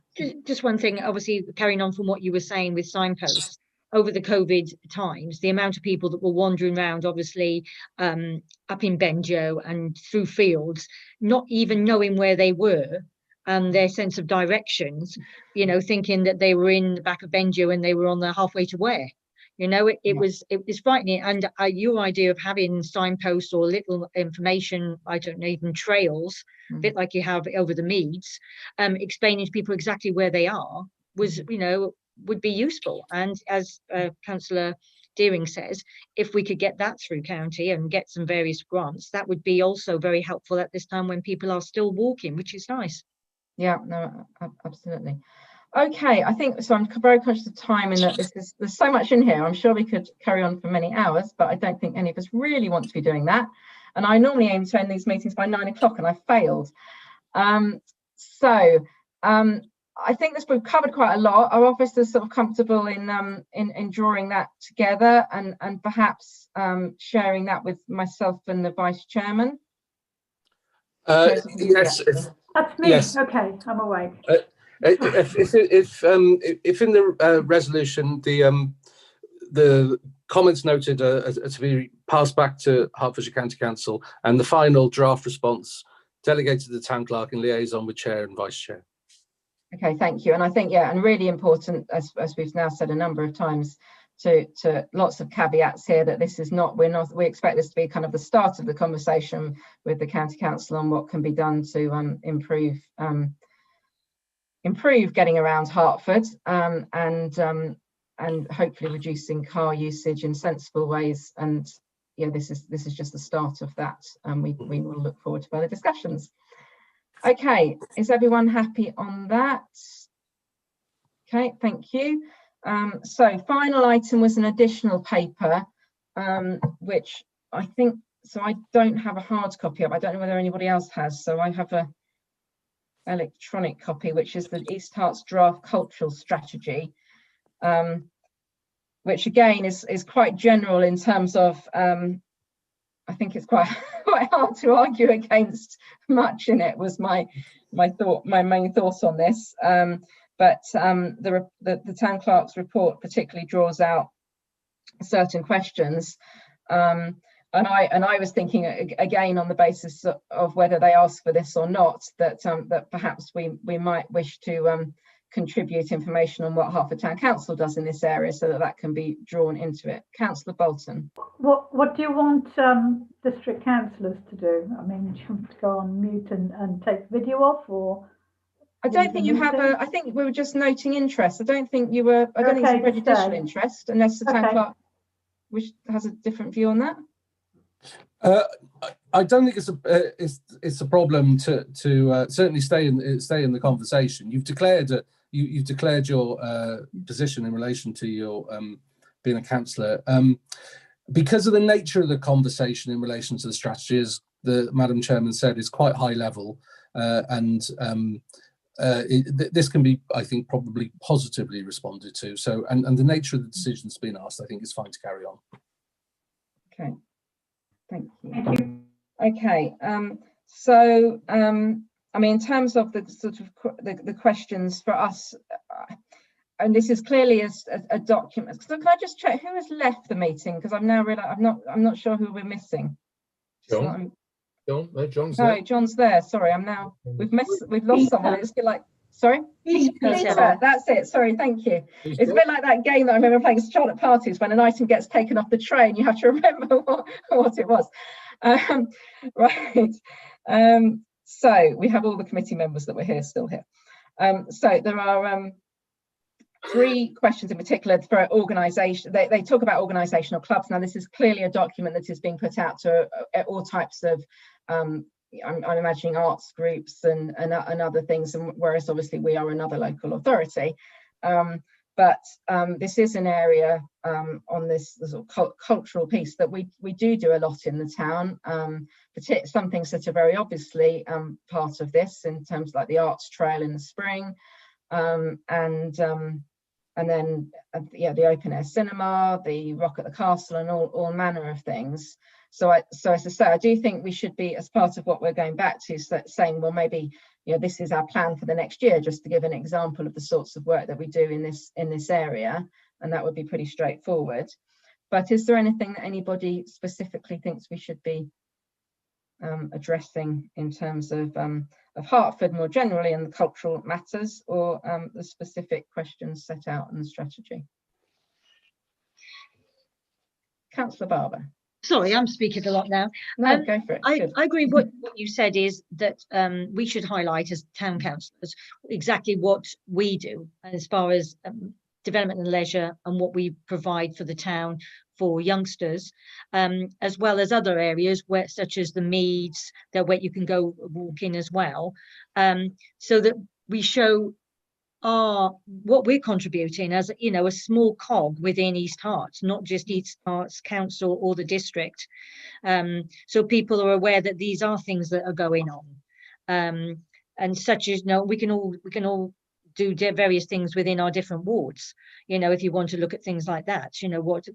Just one thing, obviously carrying on from what you were saying with signposts, over the COVID times, the amount of people that were wandering around, obviously up in Benjo and through fields, not even knowing where they were and their sense of directions, you know, thinking that they were in the back of Benjo and they were on the halfway to where. You know, it was frightening. And your idea of having signposts or little information, I don't know, even trails, a bit like you have over the meads, explaining to people exactly where they are was, you know, would be useful. And as Councillor Deering says, if we could get that through county and get some various grants, that would be also very helpful at this time when people are still walking, which is nice. Yeah, no, absolutely. Okay, I think so. I'm very conscious of time in that there's so much in here. I'm sure we could carry on for many hours, but I don't think any of us really want to be doing that. And I normally aim to end these meetings by 9 o'clock, and I failed. I think we've covered quite a lot. Our office is sort of comfortable in drawing that together and perhaps sharing that with myself and the Vice Chairman. Yes. That's me. Yes. Okay, I'm awake. If in the resolution the comments noted are to be passed back to Hertfordshire County Council, and the final draft response delegated to the town clerk in liaison with chair and vice chair. Okay, thank you. And I think, yeah, and really important, as we've now said a number of times, to lots of caveats here, that this is not, we expect this to be kind of the start of the conversation with the county council on what can be done to improve getting around Hertford and hopefully reducing car usage in sensible ways. And yeah, this is just the start of that, and we will look forward to further discussions. Okay, is everyone happy on that? Okay, thank you. So final item was an additional paper, which I think, so I don't have a hard copy of. I don't know whether anybody else has. So I have a electronic copy, which is the East Herts Draft Cultural Strategy, which again is quite general in terms of, I think it's quite hard to argue against much in it, was my main thoughts on this. But the town clerk's report particularly draws out certain questions, and I was thinking again on the basis of whether they ask for this or not, that perhaps we might wish to contribute information on what Hertford Town Council does in this area, so that can be drawn into it. Councillor Bolton. What do you want district councillors to do? I mean, do you want to go on mute and take video off, or? I don't think you have a. I think we were just noting interest. I don't think you were. I don't think it's a prejudicial interest, unless the town clerk has a different view on that. I don't think it's a problem to certainly stay in the conversation. You've declared your position in relation to your being a councillor. Because of the nature of the conversation in relation to the strategy, as the Madam Chairman said, is quite high level, and this can be, I think, probably positively responded to. So, and the nature of the decisions being asked, I think, is fine to carry on. Okay, thank you. Thank you. Okay, so I mean, in terms of the sort of the questions for us, and this is clearly a document. So can I just check who has left the meeting? Because I've now realised I'm not sure who we're missing. John. John, no, John's there. there. John's there. Sorry, we've lost someone. It's a bit like, sorry? Peter, that's it. Sorry, thank you. It's a bit like that game that I remember playing at parties, when an item gets taken off the tray and you have to remember what it was. Right. So we have all the committee members that were here still here. So there are 3 questions in particular for organisation. They talk about organisational clubs. Now, this is clearly a document that is being put out to all types of, I'm imagining, arts groups and other things, and whereas obviously we are another local authority. But this is an area on this sort of cultural piece that we do a lot in the town. Some things that are very obviously part of this, in terms of like the arts trail in the spring, and then the open air cinema, the Rock at the Castle, and all manner of things. So as I say, I do think we should be, as part of what we're going back to, saying, well, maybe, you know, this is our plan for the next year, just to give an example of the sorts of work that we do in this area, and that would be pretty straightforward. But is there anything that anybody specifically thinks we should be addressing in terms of Hertford more generally and the cultural matters, or the specific questions set out in the strategy? Councillor Barber. Sorry, I'm speaking a lot now. No, go for it. I agree. What you said is that we should highlight as town councillors exactly what we do as far as development and leisure, and what we provide for the town for youngsters, as well as other areas where, such as the meads, where you can go walk in as well, so that we show what we're contributing as, you know, a small cog within East Herts, not just East Herts Council or the district. So people are aware that these are things that are going on, and such as, you know, we can all do various things within our different wards. You know, if you want to look at things like that, you know, what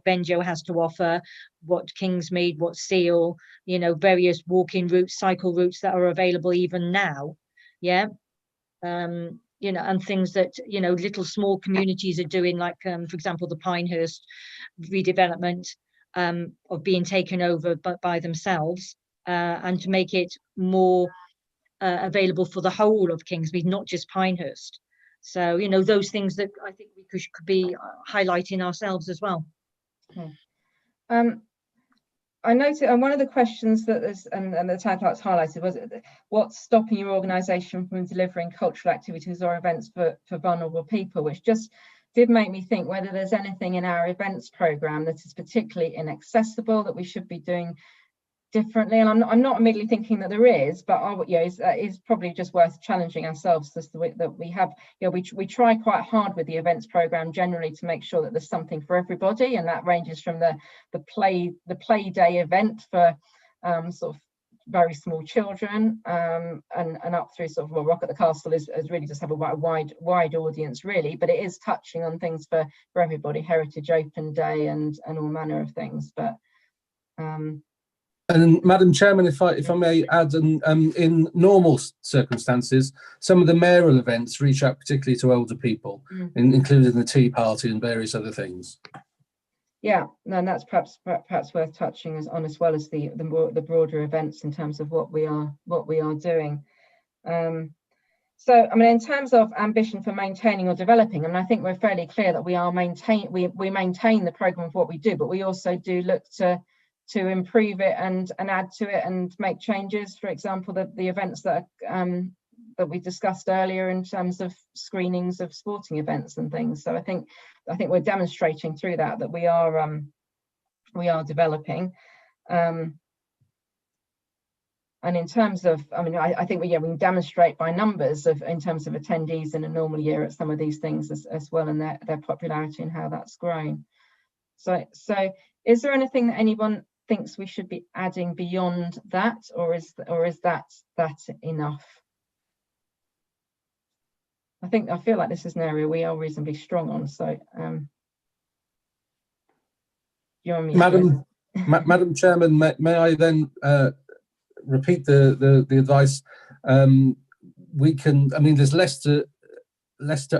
Benjo has to offer, what Kingsmead, what Seal, you know, various walking routes, cycle routes that are available even now. Yeah. You know, and things that, you know, little small communities are doing, like, for example, the Pinehurst redevelopment of being taken over by themselves, and to make it more available for the whole of Kingsmead, not just Pinehurst. So, you know, those things that I think we could be highlighting ourselves as well. Okay. I noted, and one of the questions that is, and the town clerk's highlighted, was what's stopping your organisation from delivering cultural activities or events for vulnerable people, which just did make me think whether there's anything in our events programme that is particularly inaccessible that we should be doing differently. And I'm not immediately thinking that there is, but is probably just worth challenging ourselves as the way that we have. You know, we try quite hard with the events programme generally to make sure that there's something for everybody, and that ranges from the play day event for sort of very small children, and up through sort of, well, Rock at the Castle is really just have a wide audience really, but it is touching on things for everybody, Heritage Open Day and all manner of things. But and Madam Chairman, if I may add, in normal circumstances, some of the mayoral events reach out particularly to older people, including the tea party and various other things. Yeah, and that's perhaps worth touching on, as well as the broader events in terms of what we are doing. So, I mean, in terms of ambition for maintaining or developing, I mean, I think we're fairly clear that we maintain the programme of what we do, but we also do look to improve it and add to it and make changes. For example, the events that we discussed earlier in terms of screenings of sporting events and things. So I think we're demonstrating through that we are developing. And in terms of, I mean, I think we can demonstrate by numbers in terms of attendees in a normal year at some of these things as well, and their popularity and how that's grown. So is there anything that anyone thinks we should be adding beyond that, or is that enough? I feel like this is an area we are reasonably strong on. So, you're on mute, Madam Chairman, may I then repeat the advice? We can. I mean, there's less to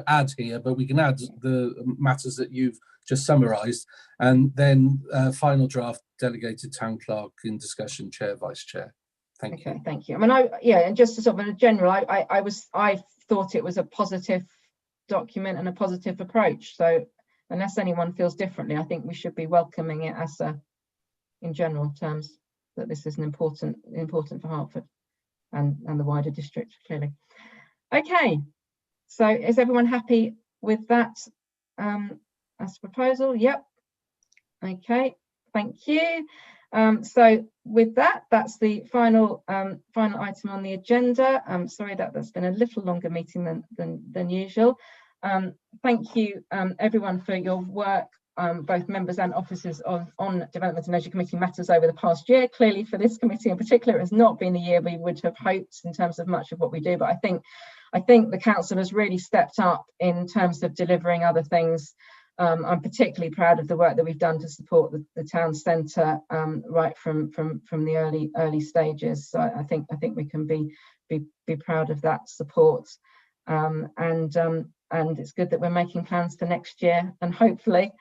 add here, but we can add the matters that you've just summarised, and then final draft delegated town clerk in discussion, chair, vice chair. Thank you. Okay, thank you. I mean, and just to sort of in general, I thought it was a positive document and a positive approach. So unless anyone feels differently, I think we should be welcoming it as in general terms, that this is important for Hertford. the wider district, clearly. Okay, so is everyone happy with that as a proposal? Yep. Okay, thank you. So with that, that's the final item on the agenda. I'm sorry that's been a little longer meeting than usual. Thank you everyone for your work, both members and officers on Development and Leisure Committee matters over the past year. Clearly for this committee in particular, it has not been the year we would have hoped in terms of much of what we do, but I think the council has really stepped up in terms of delivering other things. I'm particularly proud of the work that we've done to support the town centre right from the early stages. So I think we can be proud of that support, and it's good that we're making plans for next year, and hopefully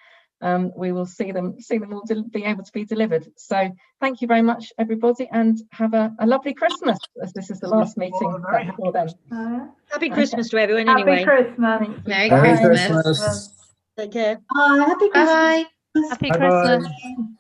we will see them all be able to be delivered. So thank you very much, everybody, and have a lovely Christmas, as this is the last meeting before then. Happy Christmas to everyone. Happy Anyway, Christmas. Merry Happy Christmas. Christmas. take care. Happy Christmas. Happy Bye-bye. Christmas.